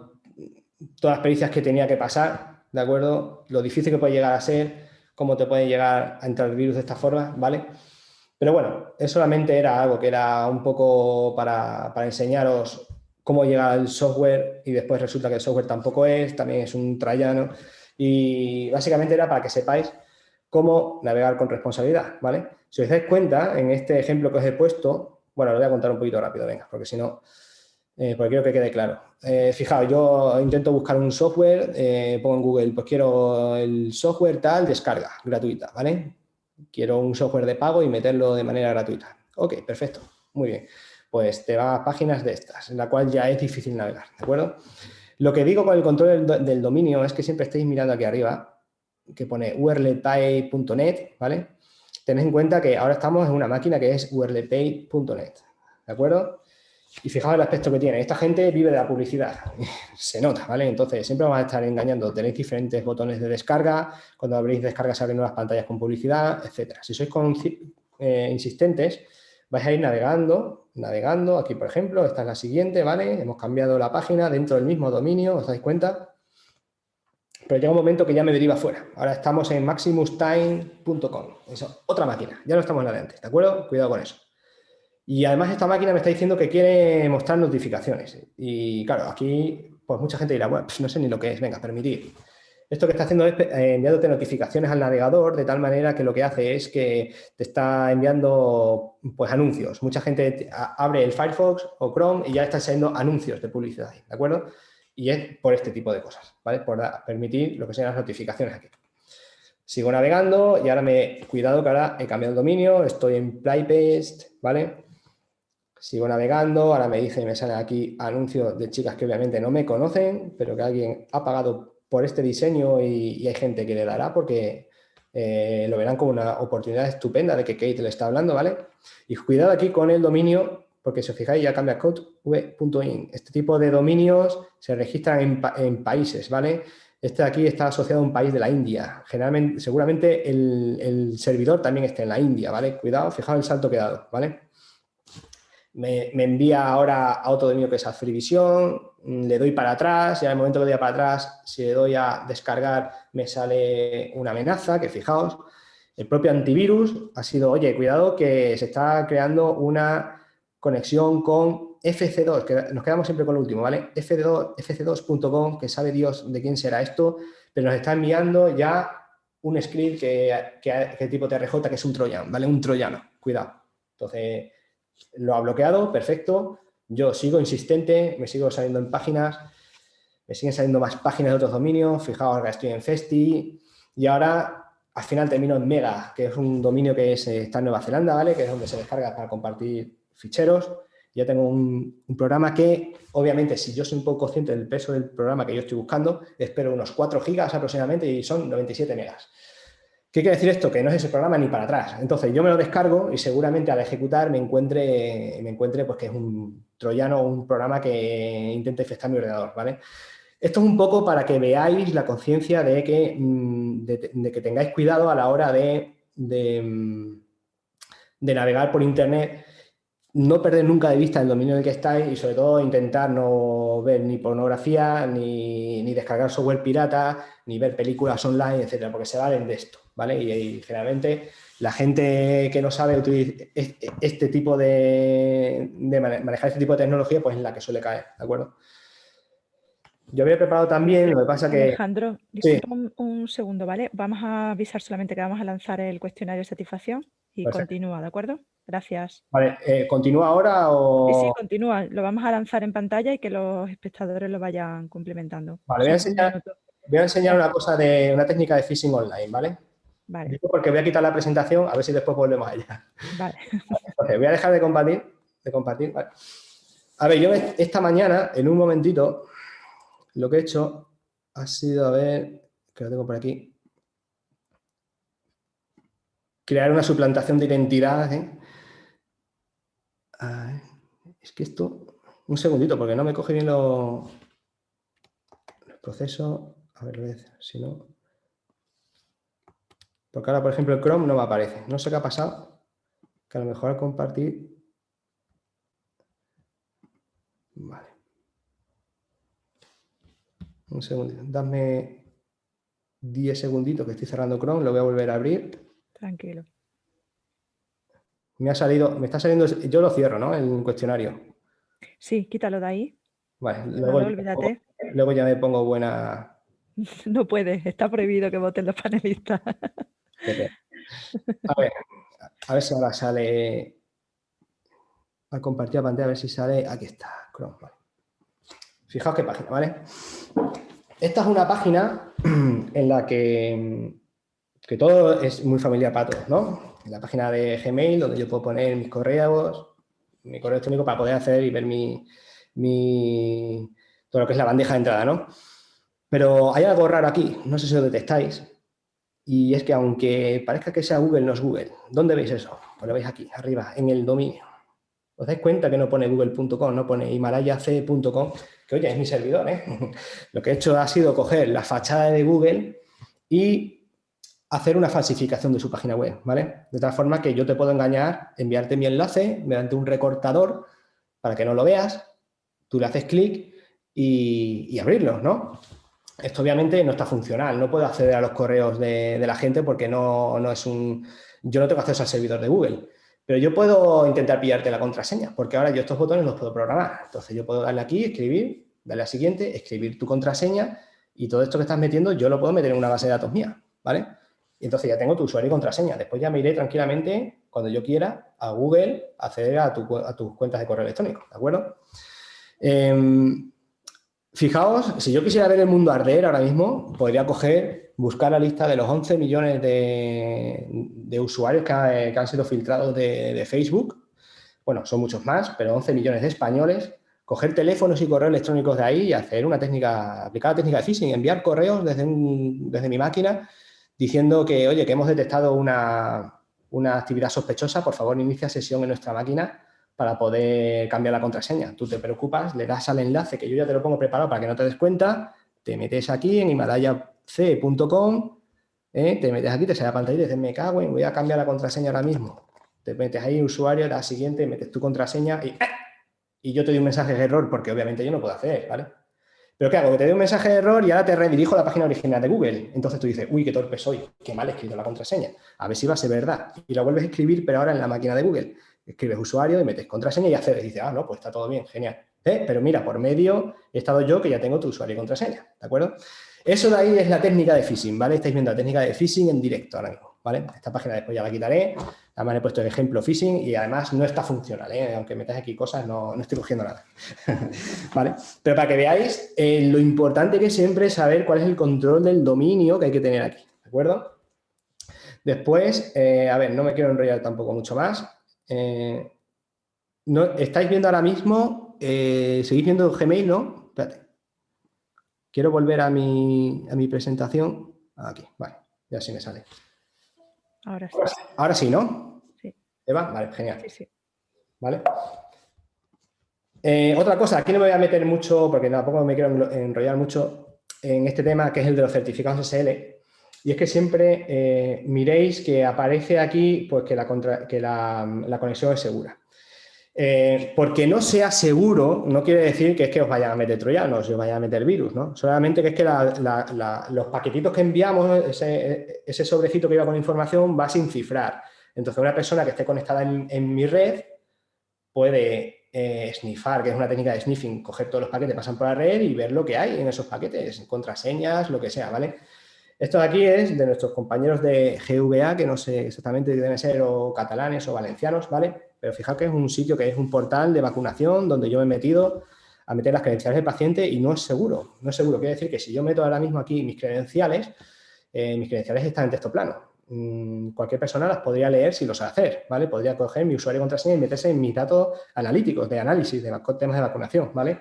las pericias que tenía que pasar, ¿de acuerdo? Lo difícil que puede llegar a ser, cómo te puede llegar a entrar el virus de esta forma, ¿vale? Pero bueno, eso solamente era algo que era un poco para enseñaros cómo llega el software, y después resulta que el software tampoco también es un troyano, y básicamente era para que sepáis cómo navegar con responsabilidad, ¿vale? Si os dais cuenta, en este ejemplo que os he puesto, bueno, lo voy a contar un poquito rápido, venga, porque si no, porque quiero que quede claro. Fijaos, yo intento buscar un software, pongo en Google, pues quiero el software tal, descarga, gratuita, ¿vale? Quiero un software de pago y meterlo de manera gratuita. Ok, perfecto, muy bien. Pues te va a páginas de estas, en la cual ya es difícil navegar, ¿de acuerdo? Lo que digo con el control del dominio es que siempre estéis mirando aquí arriba, que pone urlpay.net, ¿vale? Tened en cuenta que ahora estamos en una máquina que es urlpay.net, ¿de acuerdo? Y fijaos el aspecto que tiene. Esta gente vive de la publicidad. Se nota, ¿vale? Entonces, siempre vamos a estar engañando. Tenéis diferentes botones de descarga. Cuando abrís descarga se abren nuevas pantallas con publicidad, etcétera. Si sois insistentes, vais a ir navegando. Aquí, por ejemplo, esta es la siguiente, ¿vale? Hemos cambiado la página dentro del mismo dominio, ¿os dais cuenta? Pero llega un momento que ya me deriva fuera. Ahora estamos en maximustime.com. Eso, otra máquina. Ya no estamos en la de antes, ¿de acuerdo? Cuidado con eso. Y además esta máquina me está diciendo que quiere mostrar notificaciones. Y claro, aquí pues mucha gente dirá, bueno, pues no sé ni lo que es, venga, permitir. Esto que está haciendo es enviándote notificaciones al navegador, de tal manera que lo que hace es que te está enviando pues anuncios. Mucha gente abre el Firefox o Chrome y ya está saliendo anuncios de publicidad, ¿de acuerdo? Y es por este tipo de cosas, ¿vale? Por permitir lo que sean las notificaciones aquí. Sigo navegando y ahora cuidado que ahora he cambiado el dominio, estoy en PlayPaste, ¿vale? Sigo navegando, ahora me dice y me sale aquí anuncios de chicas que obviamente no me conocen, pero que alguien ha pagado por este diseño y hay gente que le dará porque lo verán como una oportunidad estupenda de que Kate le está hablando, ¿vale? Y cuidado aquí con el dominio, porque si os fijáis ya cambia code.in. Este tipo de dominios se registran en países, ¿vale? Este de aquí está asociado a un país de la India. Generalmente, seguramente el servidor también esté en la India, ¿vale? Cuidado, fijaos el salto que he dado, ¿vale? Me envía ahora a otro dominio que es Adfreevision, le doy para atrás y al momento que doy para atrás, si le doy a descargar, me sale una amenaza, que fijaos, el propio antivirus ha sido, oye, cuidado que se está creando una conexión con FC2, que nos quedamos siempre con lo último, ¿vale? fc2.com, que sabe Dios de quién será esto, pero nos está enviando ya un script que tipo TRJ, que es un troyano, ¿vale? Un troyano, cuidado. Entonces, lo ha bloqueado, perfecto. Yo sigo insistente, me sigo saliendo en páginas, me siguen saliendo más páginas de otros dominios. Fijaos, ahora estoy en Festi y ahora al final termino en Mega, que es un dominio que está en Nueva Zelanda, ¿vale? Que es donde se descarga para compartir ficheros. Ya tengo un programa que, obviamente, si yo soy un poco consciente del peso del programa que yo estoy buscando, espero unos 4 gigas aproximadamente y son 97 megas. ¿Qué quiere decir esto? Que no es ese programa ni para atrás. Entonces, yo me lo descargo y seguramente al ejecutar me encuentre pues que es un troyano o un programa que intenta infectar mi ordenador, ¿vale? Esto es un poco para que veáis la conciencia de que tengáis cuidado a la hora de navegar por Internet. No perder nunca de vista el dominio en el que estáis y sobre todo intentar no ver ni pornografía, ni descargar software pirata, ni ver películas online, etcétera, porque se valen de esto, ¿vale? Y generalmente la gente que no sabe utilizar este tipo manejar este tipo de tecnología, pues es la que suele caer, ¿de acuerdo? Yo había preparado también, lo que pasa que... Alejandro, disculpa un segundo, ¿vale? Vamos a avisar solamente que vamos a lanzar el cuestionario de satisfacción y Perfecto. Continúa, ¿de acuerdo? Gracias. Vale, ¿continúa ahora o...? Sí, continúa. Lo vamos a lanzar en pantalla y que los espectadores lo vayan complementando. Vale, voy a enseñar una cosa una técnica de phishing online, ¿vale? Vale. Digo porque voy a quitar la presentación, a ver si después volvemos a ella. Vale. Entonces, voy a dejar de compartir. Vale. A ver, yo esta mañana, en un momentito, lo que he hecho ha sido, a ver, que lo tengo por aquí. Crear una suplantación de identidad. Es que esto... Un segundito, porque no me coge bien los procesos. A ver, lo voy a hacer, si no... Porque ahora, por ejemplo, el Chrome no me aparece. No sé qué ha pasado. Que a lo mejor al compartir... Vale. Un segundito. Dame 10 segunditos que estoy cerrando Chrome. Lo voy a volver a abrir. Tranquilo. Me está saliendo... Yo lo cierro, ¿no? El cuestionario. Sí, quítalo de ahí. Vale. No, olvídate. Luego ya me pongo buena... No puedes. Está prohibido que voten los panelistas. A ver si ahora sale... Al compartir la pantalla, a ver si sale... Aquí está, Chrome. Vale. Fijaos qué página, ¿vale? Esta es una página en la que todo es muy familiar para todos, ¿no? En la página de Gmail, donde yo puedo poner mis correos, mi correo electrónico para poder acceder y ver todo lo que es la bandeja de entrada, ¿no? Pero hay algo raro aquí, no sé si lo detectáis, y es que aunque parezca que sea Google, no es Google. ¿Dónde veis eso? Pues lo veis aquí, arriba, en el dominio. ¿Os dais cuenta que no pone google.com, no pone himalayac.com? Que, oye, es mi servidor, ¿eh? Lo que he hecho ha sido coger la fachada de Google y hacer una falsificación de su página web, ¿vale? De tal forma que yo te puedo engañar, enviarte mi enlace mediante un recortador para que no lo veas, tú le haces clic y abrirlo, ¿no? Esto obviamente no está funcional, no puedo acceder a los correos de la gente porque no es un... Yo no tengo acceso al servidor de Google. Pero yo puedo intentar pillarte la contraseña, porque ahora yo estos botones los puedo programar. Entonces yo puedo darle aquí, escribir, darle a siguiente, escribir tu contraseña y todo esto que estás metiendo yo lo puedo meter en una base de datos mía, ¿vale? Y entonces ya tengo tu usuario y contraseña. Después ya me iré tranquilamente, cuando yo quiera, a Google, acceder a tus cuentas de correo electrónico, ¿de acuerdo? Fijaos, si yo quisiera ver el mundo arder ahora mismo, podría buscar la lista de los 11 millones de usuarios que han sido filtrados de Facebook. Bueno, son muchos más, pero 11 millones de españoles. Coger teléfonos y correos electrónicos de ahí y aplicar la técnica de phishing, enviar correos desde mi máquina diciendo que, oye, que hemos detectado una actividad sospechosa, por favor, inicia sesión en nuestra máquina para poder cambiar la contraseña. Tú te preocupas, le das al enlace que yo ya te lo pongo preparado para que no te des cuenta, te metes aquí en himalayac.com, te metes aquí, te sale la pantalla y dices, me cago en, voy a cambiar la contraseña ahora mismo. Te metes ahí, usuario, das siguiente, metes tu contraseña y yo te doy un mensaje de error porque obviamente yo no puedo acceder, ¿vale? ¿Pero qué hago? Que te doy un mensaje de error y ahora te redirijo a la página original de Google. Entonces tú dices, uy, qué torpe soy, qué mal he escrito la contraseña. A ver si va a ser verdad. Y la vuelves a escribir, pero ahora en la máquina de Google. Escribes usuario y metes contraseña y accedes. Y dices, no, pues está todo bien, genial. Pero mira, por medio he estado yo que ya tengo tu usuario y contraseña, ¿de acuerdo? Eso de ahí es la técnica de phishing, ¿vale? Estáis viendo la técnica de phishing en directo ahora mismo, ¿vale? Esta página después ya la quitaré. Además he puesto el ejemplo phishing y además no está funcional, ¿eh? Aunque metáis aquí cosas, no estoy cogiendo nada. ¿Vale? Pero para que veáis lo importante que es siempre saber cuál es el control del dominio que hay que tener aquí, ¿de acuerdo? Después, a ver, no me quiero enrollar tampoco mucho más. ¿Estáis viendo ahora mismo? ¿Seguís viendo Gmail, no? Espérate. Quiero volver a mi presentación. Aquí, vale, ya sí me sale. Ahora sí. Ahora sí, ¿no? Sí. ¿Eva? Vale, genial. Sí, sí. ¿Vale? Otra cosa, aquí no me voy a meter mucho, porque tampoco me quiero enrollar mucho en este tema, que es el de los certificados SSL. Y es que siempre miréis que aparece aquí pues, que la conexión es segura. Porque no sea seguro, no quiere decir que es que os vayan a meter troyanos, os vayan a meter virus, ¿no? Solamente que es que los paquetitos que enviamos, ese sobrecito que iba con información, va sin cifrar. Entonces, una persona que esté conectada en mi red puede sniffar, que es una técnica de sniffing, coger todos los paquetes, pasan por la red y ver lo que hay en esos paquetes, contraseñas, lo que sea, ¿vale? Esto de aquí es de nuestros compañeros de GVA, que no sé exactamente si deben ser o catalanes o valencianos, ¿vale? Pero fijaos que es un sitio que es un portal de vacunación donde yo me he metido a meter las credenciales del paciente y no es seguro. No es seguro. Quiere decir que si yo meto ahora mismo aquí mis credenciales están en texto plano. Cualquier persona las podría leer si lo sabe hacer, ¿vale? Podría coger mi usuario y contraseña y meterse en mis datos analíticos de análisis de temas de vacunación, ¿vale?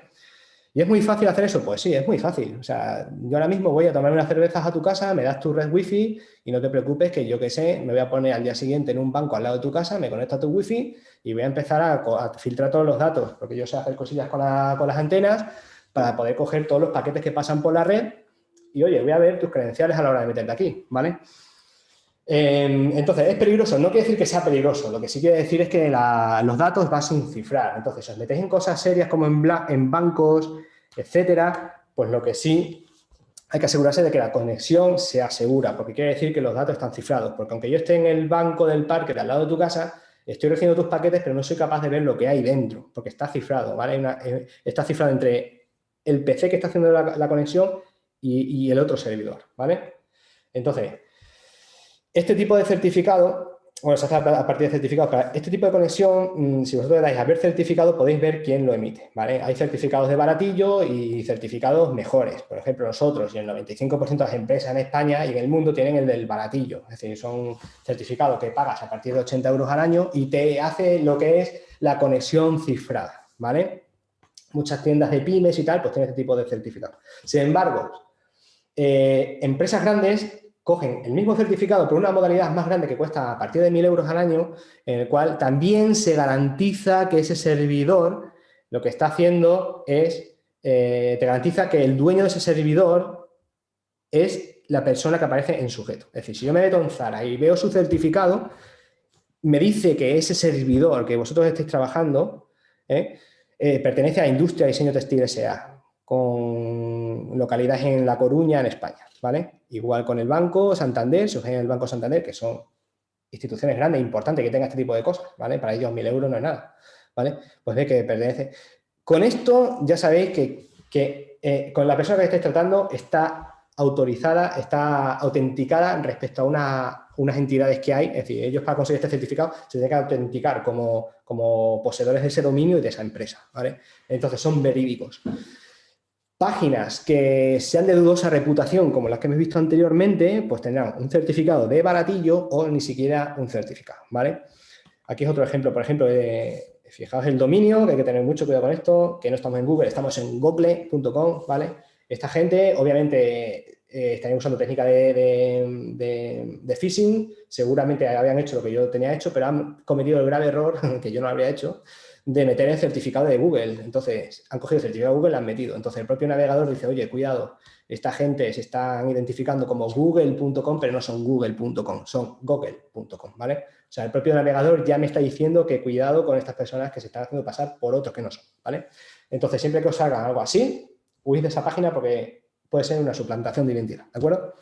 ¿Y es muy fácil hacer eso? Pues sí, es muy fácil. O sea, yo ahora mismo voy a tomarme unas cervezas a tu casa, me das tu red wifi y no te preocupes que yo qué sé, me voy a poner al día siguiente en un banco al lado de tu casa, me conecto a tu wifi y voy a empezar a filtrar todos los datos, porque yo sé hacer cosillas con las antenas para poder coger todos los paquetes que pasan por la red y, oye, voy a ver tus credenciales a la hora de meterte aquí, ¿vale? Entonces, ¿es peligroso? No quiere decir que sea peligroso, lo que sí quiere decir es que los datos van sin cifrar. Entonces, si os metéis en cosas serias como en bancos, etcétera, pues lo que sí hay que asegurarse de que la conexión sea segura, porque quiere decir que los datos están cifrados, porque aunque yo esté en el banco del parque de al lado de tu casa, estoy recibiendo tus paquetes, pero no soy capaz de ver lo que hay dentro, porque está cifrado, ¿vale? Está cifrado entre el PC que está haciendo la conexión y el otro servidor, ¿vale? Entonces, este tipo de certificado, bueno, se hace a partir de certificados, pero este tipo de conexión, si vosotros le dais a ver certificado, podéis ver quién lo emite, ¿vale? Hay certificados de baratillo y certificados mejores. Por ejemplo, nosotros y el 95% de las empresas en España y en el mundo tienen el del baratillo. Es decir, son certificados que pagas a partir de 80 euros al año y te hace lo que es la conexión cifrada, ¿vale? Muchas tiendas de pymes y tal, pues tienen este tipo de certificados. Sin embargo, empresas grandes cogen el mismo certificado pero una modalidad más grande que cuesta a partir de 1.000 euros al año, en el cual también se garantiza que ese servidor lo que está haciendo es, te garantiza que el dueño de ese servidor es la persona que aparece en sujeto. Es decir, si yo me meto en Zara y veo su certificado, me dice que ese servidor que vosotros estáis trabajando pertenece a Industria Diseño Textil S.A., con localidades en La Coruña, en España, ¿vale? Igual con el Banco Santander, si os en el Banco Santander, que son instituciones grandes e importantes que tengan este tipo de cosas, ¿vale? Para ellos 1.000 euros no es nada, ¿vale? Pues ve que pertenece. Con esto ya sabéis que con la persona que estáis tratando está autorizada, está autenticada respecto a unas entidades que hay, es decir, ellos para conseguir este certificado se tienen que autenticar como poseedores de ese dominio y de esa empresa, ¿vale? Entonces son verídicos. Páginas que sean de dudosa reputación, como las que hemos visto anteriormente, pues tendrán un certificado de baratillo o ni siquiera un certificado, ¿vale? Aquí es otro ejemplo, por ejemplo, fijaos el dominio, que hay que tener mucho cuidado con esto, que no estamos en Google, estamos en google.com, ¿vale? Esta gente, obviamente, estarían usando técnica de phishing, seguramente habían hecho lo que yo tenía hecho, pero han cometido el grave error, que yo no habría hecho, de meter el certificado de Google. Entonces, han cogido el certificado de Google y lo han metido. Entonces, el propio navegador dice, oye, cuidado, esta gente se están identificando como google.com, pero no son google.com, son google.com, ¿vale? O sea, el propio navegador ya me está diciendo que cuidado con estas personas que se están haciendo pasar por otros que no son, ¿vale? Entonces, siempre que os salga algo así, huid de esa página porque puede ser una suplantación de identidad, ¿de acuerdo?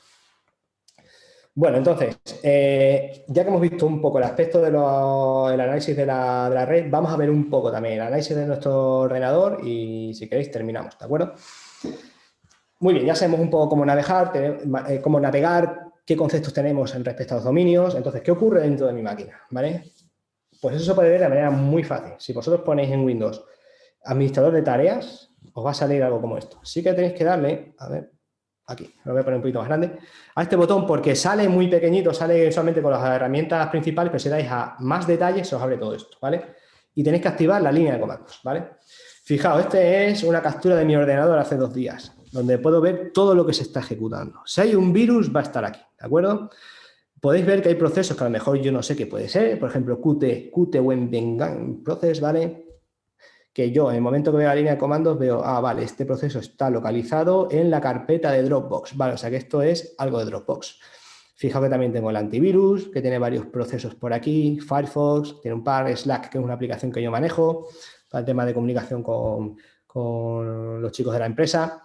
Bueno, entonces, ya que hemos visto un poco el aspecto del análisis de la red, vamos a ver un poco también el análisis de nuestro ordenador y, si queréis, terminamos, ¿de acuerdo? Muy bien, ya sabemos un poco cómo navegar, qué conceptos tenemos en respecto a los dominios. Entonces, ¿qué ocurre dentro de mi máquina? ¿Vale? Pues eso se puede ver de manera muy fácil. Si vosotros ponéis en Windows administrador de tareas, os va a salir algo como esto. Sí que tenéis que darle, a ver, aquí, lo voy a poner un poquito más grande, a este botón porque sale muy pequeñito, sale solamente con las herramientas principales, pero si dais a más detalles se os abre todo esto, ¿vale? Y tenéis que activar la línea de comandos, ¿vale? Fijaos, este es una captura de mi ordenador hace 2 días, donde puedo ver todo lo que se está ejecutando. Si hay un virus, va a estar aquí, ¿de acuerdo? Podéis ver que hay procesos que a lo mejor yo no sé qué puede ser, por ejemplo, Qt Wenbengang Process, ¿vale? Que yo, en el momento que veo la línea de comandos, veo, vale, este proceso está localizado en la carpeta de Dropbox, ¿vale? O sea que esto es algo de Dropbox. Fijaos que también tengo el antivirus, que tiene varios procesos por aquí, Firefox, tiene un par, Slack, que es una aplicación que yo manejo, para el tema de comunicación con los chicos de la empresa,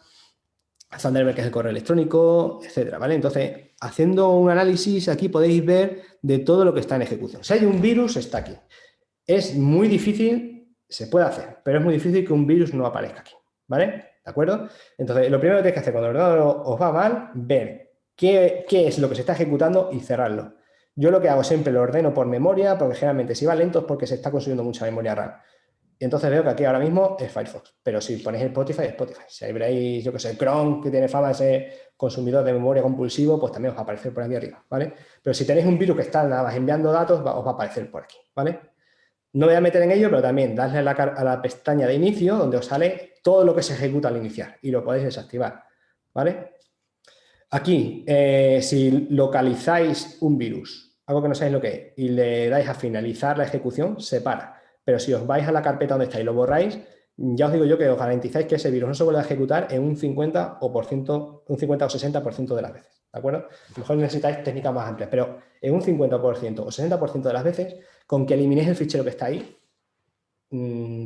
Thunderbird, que es el correo electrónico, etcétera, ¿vale? Entonces, haciendo un análisis, aquí podéis ver de todo lo que está en ejecución. Si hay un virus, está aquí. Es muy difícil. Se puede hacer, pero es muy difícil que un virus no aparezca aquí, ¿vale? ¿De acuerdo? Entonces, lo primero que tenéis que hacer cuando el ordenador os va mal, ver qué es lo que se está ejecutando y cerrarlo. Yo lo que hago siempre lo ordeno por memoria, porque generalmente si va lento es porque se está consumiendo mucha memoria RAM. Y entonces veo que aquí ahora mismo es Firefox, pero si ponéis Spotify, es Spotify. Si veréis, yo que sé, Chrome, que tiene fama de ser consumidor de memoria compulsivo, pues también os va a aparecer por aquí arriba, ¿vale? Pero si tenéis un virus que está nada más enviando datos, os va a aparecer por aquí, ¿vale? No me voy a meter en ello, pero también darle a la pestaña de inicio, donde os sale todo lo que se ejecuta al iniciar y lo podéis desactivar, ¿vale? Aquí, si localizáis un virus, algo que no sabéis lo que es, y le dais a finalizar la ejecución, se para. Pero si os vais a la carpeta donde está y lo borráis, ya os digo yo que os garantizáis que ese virus no se vuelve a ejecutar en un 50 o 60% de las veces, ¿de acuerdo? A lo mejor necesitáis técnicas más amplias, pero en un 50% o 60% de las veces, con que eliminéis el fichero que está ahí,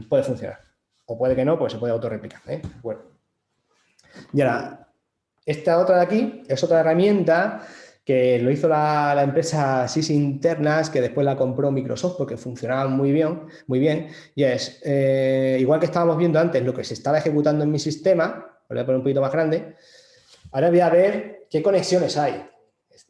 puede funcionar. O puede que no, pues se puede autorreplicar, ¿eh? Bueno. Y ahora, esta otra de aquí es otra herramienta que lo hizo la empresa SIS Internas, que después la compró Microsoft porque funcionaba muy bien, y es, igual que estábamos viendo antes lo que se estaba ejecutando en mi sistema, lo voy a poner un poquito más grande, ahora voy a ver qué conexiones hay.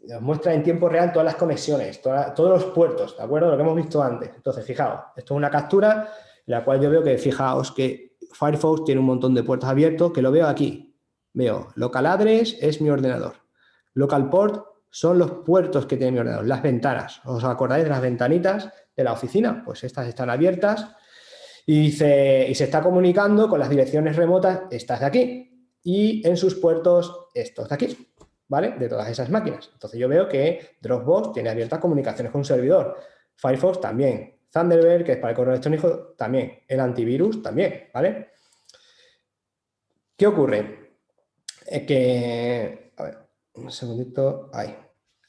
Nos muestra en tiempo real todas las conexiones, todos los puertos, ¿de acuerdo? Lo que hemos visto antes. Entonces, fijaos, esto es una captura en la cual yo veo que, fijaos, que Firefox tiene un montón de puertos abiertos, que lo veo aquí. Veo local address es mi ordenador. Local port son los puertos que tiene mi ordenador, las ventanas. ¿Os acordáis de las ventanitas de la oficina? Pues estas están abiertas y se está comunicando con las direcciones remotas, estas de aquí, y en sus puertos estos de aquí, ¿vale? De todas esas máquinas. Entonces yo veo que Dropbox tiene abiertas comunicaciones con un servidor, Firefox también, Thunderbird, que es para el correo electrónico, también, el antivirus también, ¿vale? ¿Qué ocurre? A ver, un segundito, ahí.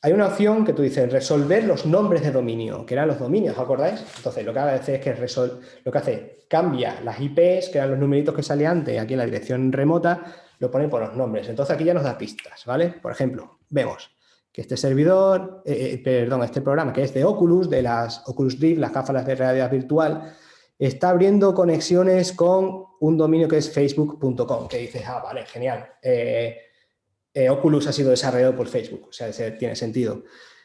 Hay una opción que tú dices, resolver los nombres de dominio, que eran los dominios, ¿os acordáis? Entonces, lo que hace es que cambia las IPs, que eran los numeritos que salían antes, aquí en la dirección remota, lo pone por los nombres. Entonces, aquí ya nos da pistas, ¿vale? Por ejemplo, vemos que este servidor, este programa que es de Oculus, de las Oculus Rift, las gafas de realidad virtual, está abriendo conexiones con un dominio que es facebook.com, que dices, ah, vale, genial. Oculus ha sido desarrollado por Facebook, o sea, tiene sentido.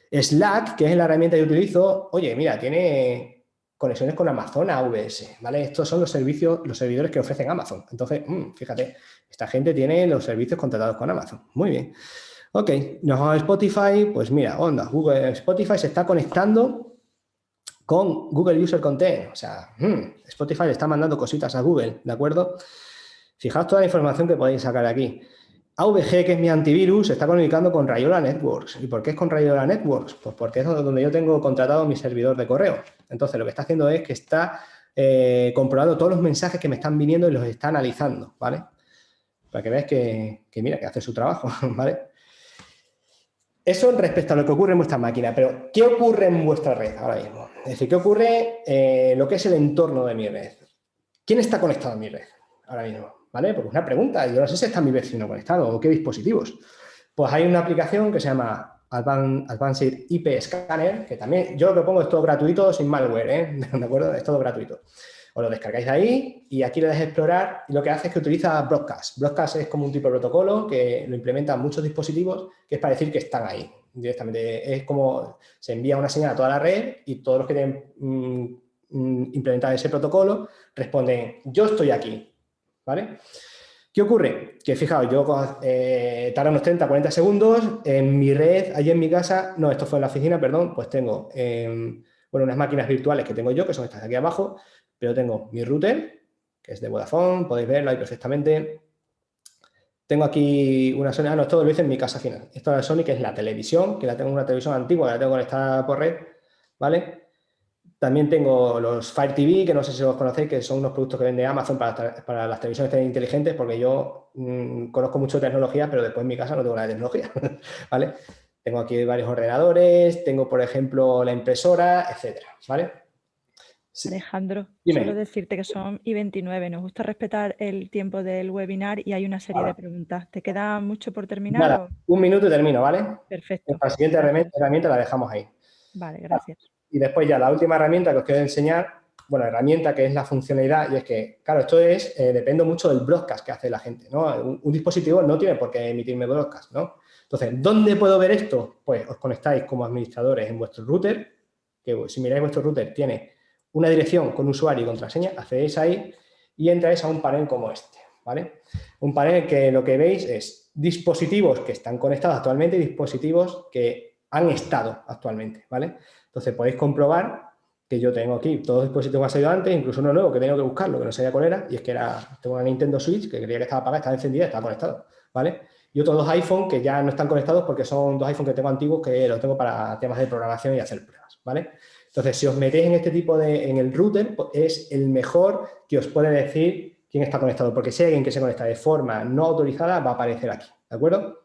Slack, que es la herramienta que yo utilizo, oye, mira, tiene conexiones con Amazon AWS, ¿vale? Estos son los servidores que ofrecen Amazon. Entonces, fíjate, esta gente tiene los servicios contratados con Amazon. Muy bien. Ok, nos vamos a Spotify, pues mira, onda, Spotify se está conectando con Google User Content, o sea, Spotify le está mandando cositas a Google, ¿de acuerdo? Fijaos toda la información que podéis sacar aquí. AVG, que es mi antivirus, se está comunicando con Rayola Networks. ¿Y por qué es con Rayola Networks? Pues porque es donde yo tengo contratado mi servidor de correo. Entonces, lo que está haciendo es que está comprobando todos los mensajes que me están viniendo y los está analizando, ¿vale? Para que veáis que mira, que hace su trabajo, ¿vale? Eso respecto a lo que ocurre en vuestra máquina, pero ¿qué ocurre en vuestra red ahora mismo? Es decir, ¿qué ocurre lo que es el entorno de mi red? ¿Quién está conectado a mi red ahora mismo? ¿Vale? Porque es una pregunta, yo no sé si está mi vecino conectado o qué dispositivos. Pues hay una aplicación que se llama Advanced IP Scanner, que también, yo lo que pongo es todo gratuito, sin malware, ¿eh? ¿De acuerdo? Es todo gratuito. Os lo descargáis de ahí y aquí le dais a explorar y lo que hace es que utiliza Broadcast. Broadcast es como un tipo de protocolo que lo implementan muchos dispositivos, que es para decir que están ahí directamente. Es como se envía una señal a toda la red y todos los que tienen implementado ese protocolo responden, yo estoy aquí. ¿Vale? ¿Qué ocurre? Que fijaos, yo tarda unos 30-40 segundos, en mi red, allí en mi casa, no, esto fue en la oficina, perdón, pues tengo, bueno, unas máquinas virtuales que tengo yo, que son estas de aquí abajo, pero tengo mi router, que es de Vodafone, podéis verlo ahí perfectamente. Tengo aquí una Sony, no, esto lo hice en mi casa final. Esto es la Sony, que es la televisión, que la tengo una televisión antigua, que la tengo conectada por red, ¿vale? También tengo los Fire TV, que no sé si los conocéis, que son unos productos que vende Amazon para las televisiones inteligentes, porque yo conozco mucho de tecnología, pero después en mi casa no tengo nada de tecnología, ¿vale? Tengo aquí varios ordenadores, tengo, por ejemplo, la impresora, etcétera, ¿vale? Sí. Alejandro, Dime. solo decirte que son y29. Nos gusta respetar el tiempo del webinar y hay una serie de preguntas. ¿Te queda mucho por terminar? Nada, un minuto y termino, ¿vale? Perfecto. La siguiente herramienta la dejamos ahí. Vale, gracias. Y después ya la última herramienta que os quiero enseñar, bueno, herramienta que es la funcionalidad, y es que, claro, esto es, depende mucho del broadcast que hace la gente, ¿no? Un dispositivo no tiene por qué emitirme broadcast, ¿no? Entonces, ¿dónde puedo ver esto? Pues os conectáis como administradores en vuestro router, que si miráis vuestro router tiene una dirección con usuario y contraseña, accedéis ahí y entráis a un panel como este, ¿vale? Un panel que lo que veis es dispositivos que están conectados actualmente y dispositivos que han estado actualmente, ¿vale? Entonces podéis comprobar que yo tengo aquí. Todos los dispositivos que han salido antes, incluso uno nuevo que tengo que buscarlo, que no sabía cuál era, y es que tengo una Nintendo Switch que creía que estaba apagada, estaba encendida, estaba conectado, ¿vale? Y otros 2 iPhone que ya no están conectados porque son 2 iPhone que tengo antiguos que los tengo para temas de programación y hacer pruebas, ¿vale? Entonces, si os metéis en este tipo en el router, pues es el mejor que os puede decir quién está conectado, porque si hay alguien que se conecta de forma no autorizada, va a aparecer aquí, ¿de acuerdo?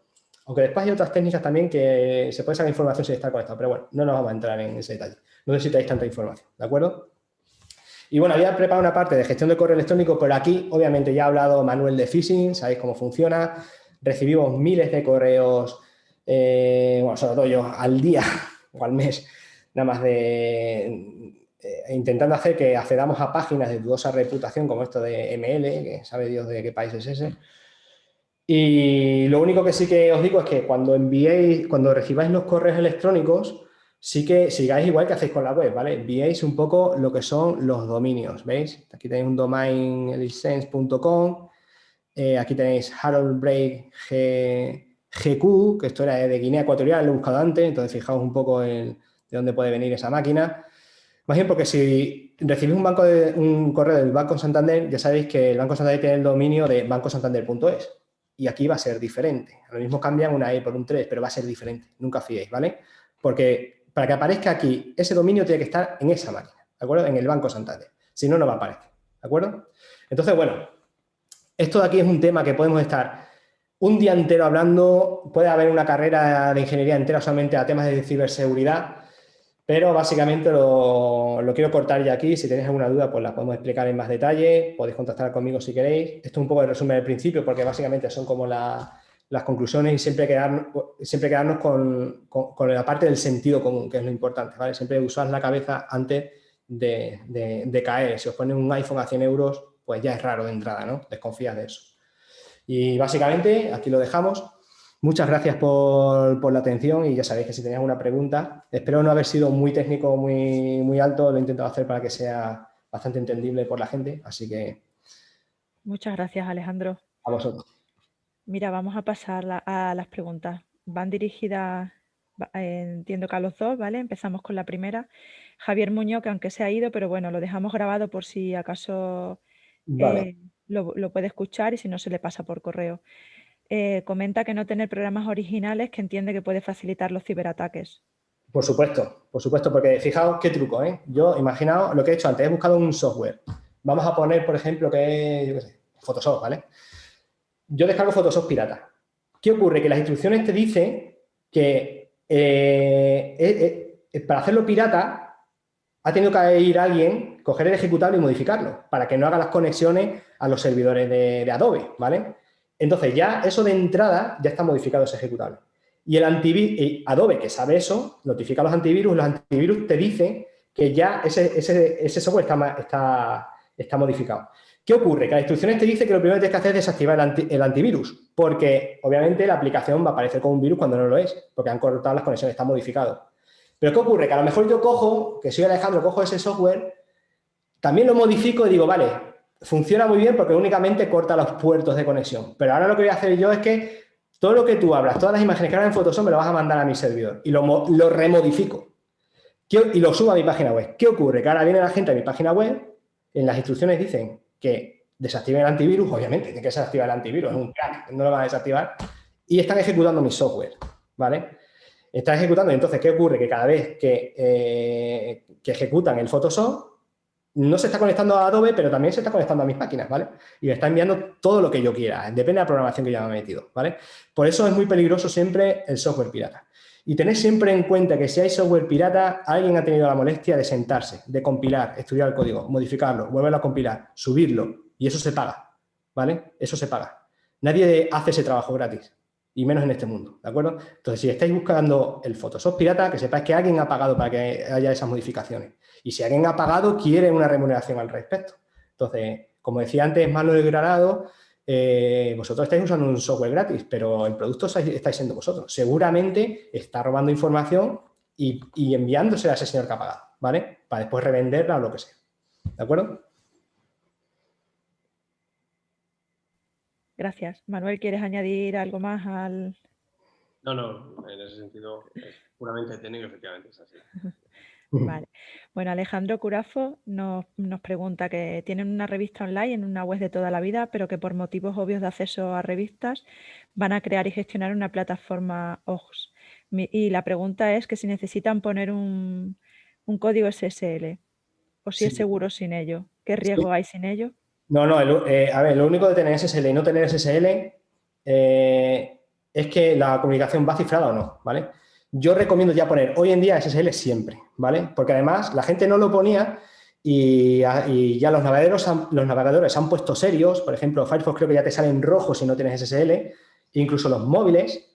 Aunque después hay otras técnicas también que se puede sacar información sin estar conectado, pero bueno, no nos vamos a entrar en ese detalle. No necesitáis tanta información, ¿de acuerdo? Y bueno, había preparado una parte de gestión de correo electrónico, pero aquí obviamente ya ha hablado Manuel de phishing, sabéis cómo funciona. Recibimos miles de correos, bueno, sobre todo yo, al día o al mes, nada más intentando hacer que accedamos a páginas de dudosa reputación como esto de ML, que sabe Dios de qué país es ese. Y lo único que sí que os digo es que cuando recibáis los correos electrónicos, sí que sigáis igual que hacéis con la web, ¿vale? Enviéis un poco lo que son los dominios, ¿veis? Aquí tenéis un domain license.com, aquí tenéis Harold Break GQ, que esto era de Guinea Ecuatorial, lo he buscado antes, entonces fijaos un poco de dónde puede venir esa máquina. Más bien porque si recibís un correo del Banco Santander, ya sabéis que el Banco Santander tiene el dominio de bancosantander.es. Y aquí va a ser diferente. Lo mismo cambian una E por un 3, pero va a ser diferente. Nunca fiéis, ¿vale? Porque para que aparezca aquí, ese dominio tiene que estar en esa máquina, ¿de acuerdo? En el Banco Santander. Si no, no va a aparecer, ¿de acuerdo? Entonces, bueno, esto de aquí es un tema que podemos estar un día entero hablando. Puede haber una carrera de ingeniería entera solamente a temas de ciberseguridad, pero básicamente lo quiero cortar ya aquí. Si tenéis alguna duda, pues la podemos explicar en más detalle. Podéis contactar conmigo si queréis. Esto es un poco el resumen del principio, porque básicamente son como las conclusiones y siempre quedarnos con la parte del sentido común, que es lo importante, ¿vale? Siempre usad la cabeza antes de caer. Si os ponen un iPhone a 100 euros, pues ya es raro de entrada, ¿no? Desconfías de eso. Y básicamente aquí lo dejamos. Muchas gracias por la atención y ya sabéis que si tenéis alguna pregunta, espero no haber sido muy técnico, muy alto, lo he intentado hacer para que sea bastante entendible por la gente, así que Muchas gracias, Alejandro. a vosotros. Mira, vamos a pasar a las preguntas. Van dirigidas, entiendo que a los dos, ¿vale? Empezamos con la primera. Javier Muñoz, que aunque se ha ido, pero bueno, lo dejamos grabado por si acaso Vale, lo puede escuchar y si no se le pasa por correo. Comenta que no tener programas originales, que entiende que puede facilitar los ciberataques. por supuesto, porque fijaos qué truco, ¿eh? Yo, imaginaos lo que he hecho antes, he buscado un software. Vamos a poner, por ejemplo, yo qué sé, Photoshop, ¿vale? Yo descargo Photoshop pirata. ¿Qué ocurre? Que las instrucciones te dicen que para hacerlo pirata ha tenido que ir alguien, coger el ejecutable y modificarlo para que no haga las conexiones a los servidores de Adobe, ¿vale? Entonces ya eso de entrada ya está modificado ese ejecutable. Y Adobe, que sabe eso, notifica a los antivirus te dicen que ya ese software está modificado. ¿Qué ocurre? Que las instrucciones te dicen que lo primero que tienes que hacer es desactivar el antivirus, porque obviamente la aplicación va a aparecer con un virus cuando no lo es, porque han cortado las conexiones, está modificado. Pero ¿qué ocurre? Que a lo mejor yo que soy Alejandro, cojo ese software, también lo modifico y digo, vale, funciona muy bien porque únicamente corta los puertos de conexión. Pero ahora lo que voy a hacer yo es que todo lo que tú abras, todas las imágenes que hagas en Photoshop me lo vas a mandar a mi servidor y lo remodifico y lo subo a mi página web. ¿Qué ocurre? Que ahora viene la gente a mi página web, en las instrucciones dicen que desactiven el antivirus, obviamente, tiene que desactivar el antivirus, es un crack, no lo van a desactivar, y están ejecutando mi software, ¿vale? Está ejecutando, entonces, ¿qué ocurre? Que cada vez que ejecutan el Photoshop, no se está conectando a Adobe, pero también se está conectando a mis máquinas, ¿vale? Y me está enviando todo lo que yo quiera, depende de la programación que yo me he metido, ¿vale? Por eso es muy peligroso siempre el software pirata. Y tened siempre en cuenta que si hay software pirata, alguien ha tenido la molestia de sentarse, de compilar, estudiar el código, modificarlo, volverlo a compilar, subirlo, y eso se paga, ¿vale? Eso se paga. Nadie hace ese trabajo gratis, y menos en este mundo, ¿de acuerdo? Entonces, si estáis buscando el Photoshop pirata, que sepáis que alguien ha pagado para que haya esas modificaciones. Y si alguien ha pagado, quiere una remuneración al respecto. Entonces, como decía antes, Manuel Granado, vosotros estáis usando un software gratis, pero el producto estáis siendo vosotros. Seguramente está robando información y enviándose a ese señor que ha pagado, ¿vale? Para después revenderla o lo que sea. ¿De acuerdo? Gracias. Manuel, ¿quieres añadir algo más al...? No, en ese sentido es puramente técnico, efectivamente, es así. Vale. Bueno, Alejandro Curafo nos pregunta que tienen una revista online en una web de toda la vida, pero que por motivos obvios de acceso a revistas van a crear y gestionar una plataforma OGS. Y la pregunta es que si necesitan poner un código SSL o si es Sí. seguro sin ello. ¿Qué riesgo Sí. hay sin ello? No, a ver, lo único de tener SSL y no tener SSL es que la comunicación va cifrada o no, ¿vale? Yo recomiendo ya poner hoy en día SSL siempre, ¿vale? Porque además la gente no lo ponía y ya los navegadores han puesto serios. Por ejemplo, Firefox creo que ya te sale en rojo si no tienes SSL. Incluso los móviles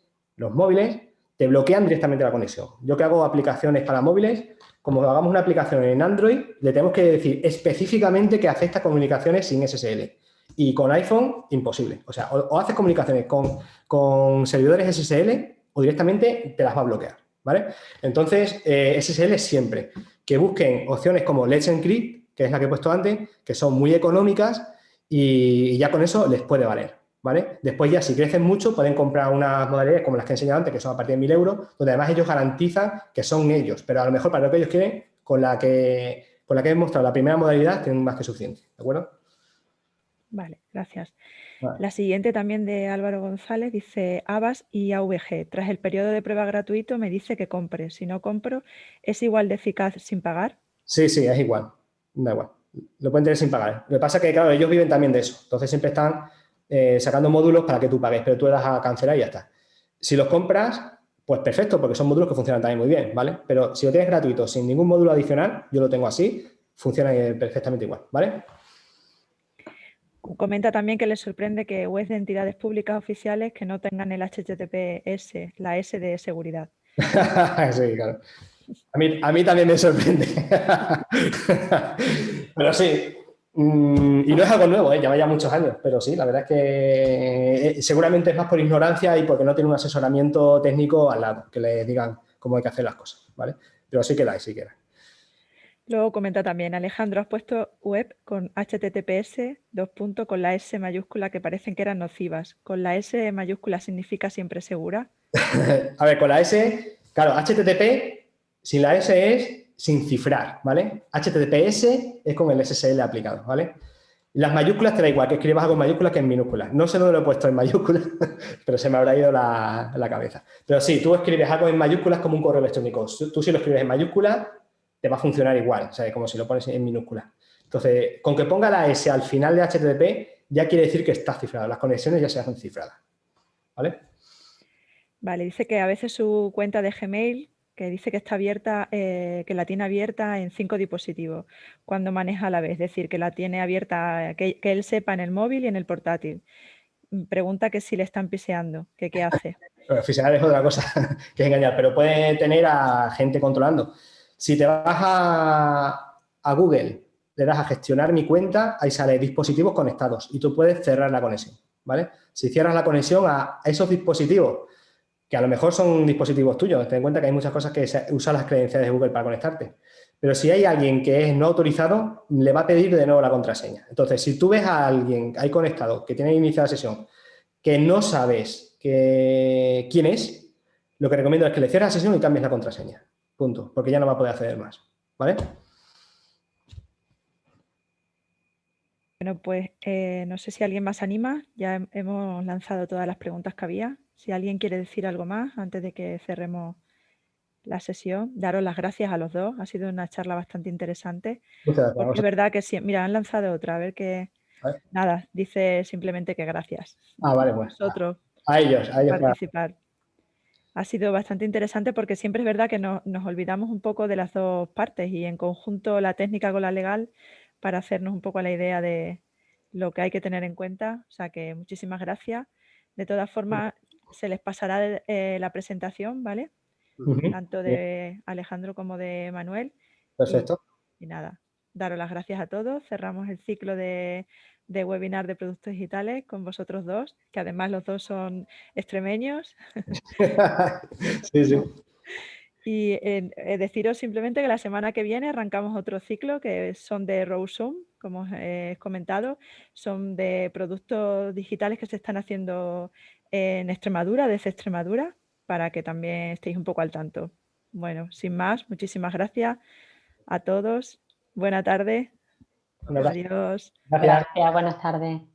te bloquean directamente la conexión. Yo que hago aplicaciones para móviles, como hagamos una aplicación en Android, le tenemos que decir específicamente que acepta comunicaciones sin SSL. Y con iPhone, imposible. O sea, o haces comunicaciones con servidores SSL o directamente te las va a bloquear, ¿vale? Entonces, SSL siempre. Que busquen opciones como Let's Encrypt, que es la que he puesto antes, que son muy económicas y ya con eso les puede valer, ¿vale? Después ya, si crecen mucho, pueden comprar unas modalidades como las que he enseñado antes, que son a partir de 1.000 euros, donde además ellos garantizan que son ellos, pero a lo mejor para lo que ellos quieren, con la que he mostrado la primera modalidad, tienen más que suficiente, ¿de acuerdo? Vale, gracias. Vale. La siguiente también de Álvaro González dice Avast y AVG. Tras el periodo de prueba gratuito me dice que compre. Si no compro, ¿es igual de eficaz sin pagar? Sí, es igual, da igual. Lo pueden tener sin pagar. Lo que pasa es que, claro, ellos viven también de eso. Entonces siempre están sacando módulos para que tú pagues, pero tú le das a cancelar y ya está. Si los compras, pues perfecto, porque son módulos que funcionan también muy bien, ¿vale? Pero si lo tienes gratuito, sin ningún módulo adicional, yo lo tengo así, funciona perfectamente igual, ¿vale? Comenta también que le sorprende que webs de entidades públicas oficiales que no tengan el HTTPS, la S de seguridad. Sí, claro. A mí también me sorprende. Pero sí, y no es algo nuevo, lleva ya muchos años, pero sí, la verdad es que seguramente es más por ignorancia y porque no tiene un asesoramiento técnico al lado, que le digan cómo hay que hacer las cosas, ¿vale? Pero sí que la hay, sí que la hay. Luego comenta también, Alejandro, has puesto web con HTTPS, con la S mayúscula que parecen que eran nocivas. ¿Con la S mayúscula significa siempre segura? A ver, con la S, claro, HTTP, sin la S es sin cifrar, ¿vale? HTTPS es con el SSL aplicado, ¿vale? Las mayúsculas te da igual que escribas algo en mayúsculas que en minúsculas. No sé dónde lo he puesto en mayúsculas, pero se me habrá ido la cabeza. Pero sí, tú escribes algo en mayúsculas como un correo electrónico. Tú si lo escribes en mayúsculas, te va a funcionar igual, o sea, como si lo pones en minúsculas. Entonces, con que ponga la S al final de HTTP, ya quiere decir que está cifrado. Las conexiones ya se hacen cifradas, ¿vale? Vale, dice que a veces su cuenta de Gmail, que dice que está abierta, que la tiene abierta en 5 dispositivos cuando maneja a la vez, es decir, que la tiene abierta, que él sepa en el móvil y en el portátil. Pregunta que si le están piseando, que qué hace. Pero fiscal es otra cosa que es engañar, pero puede tener a gente controlando. Si te vas a Google, le das a gestionar mi cuenta, ahí sale dispositivos conectados y tú puedes cerrar la conexión, ¿vale? Si cierras la conexión a esos dispositivos, que a lo mejor son dispositivos tuyos, ten en cuenta que hay muchas cosas que usan las credenciales de Google para conectarte, pero si hay alguien que es no autorizado, le va a pedir de nuevo la contraseña. Entonces, si tú ves a alguien ahí conectado que tiene iniciada sesión, que no sabes quién es, lo que recomiendo es que le cierres la sesión y cambies la contraseña. Punto. Porque ya no va a poder acceder más. ¿Vale? Bueno, pues no sé si alguien más anima. Ya hemos lanzado todas las preguntas que había. Si alguien quiere decir algo más antes de que cerremos la sesión, daros las gracias a los dos. Ha sido una charla bastante interesante. Muchas Porque es gracias. verdad que sí. Mira, han lanzado otra. A ver qué. ¿Vale? Nada, dice simplemente que gracias. Vale, A pues. vosotros A ellos. por participar. Ha sido bastante interesante porque siempre es verdad que nos olvidamos un poco de las dos partes y en conjunto la técnica con la legal para hacernos un poco la idea de lo que hay que tener en cuenta. O sea que muchísimas gracias. De todas formas, se les pasará la presentación, ¿vale? Tanto Bien, de Alejandro como de Manuel. perfecto. Y nada, daros las gracias a todos. Cerramos el ciclo de webinar de productos digitales con vosotros dos, que además los dos son extremeños. Sí, sí. Y deciros simplemente que la semana que viene arrancamos otro ciclo que son de Rowzone, como os he comentado, son de productos digitales que se están haciendo en Extremadura, desde Extremadura, para que también estéis un poco al tanto. Bueno, sin más, muchísimas gracias a todos. Buena tarde. Un abrazo. Adiós. Gracias. Gracias, buenas tardes.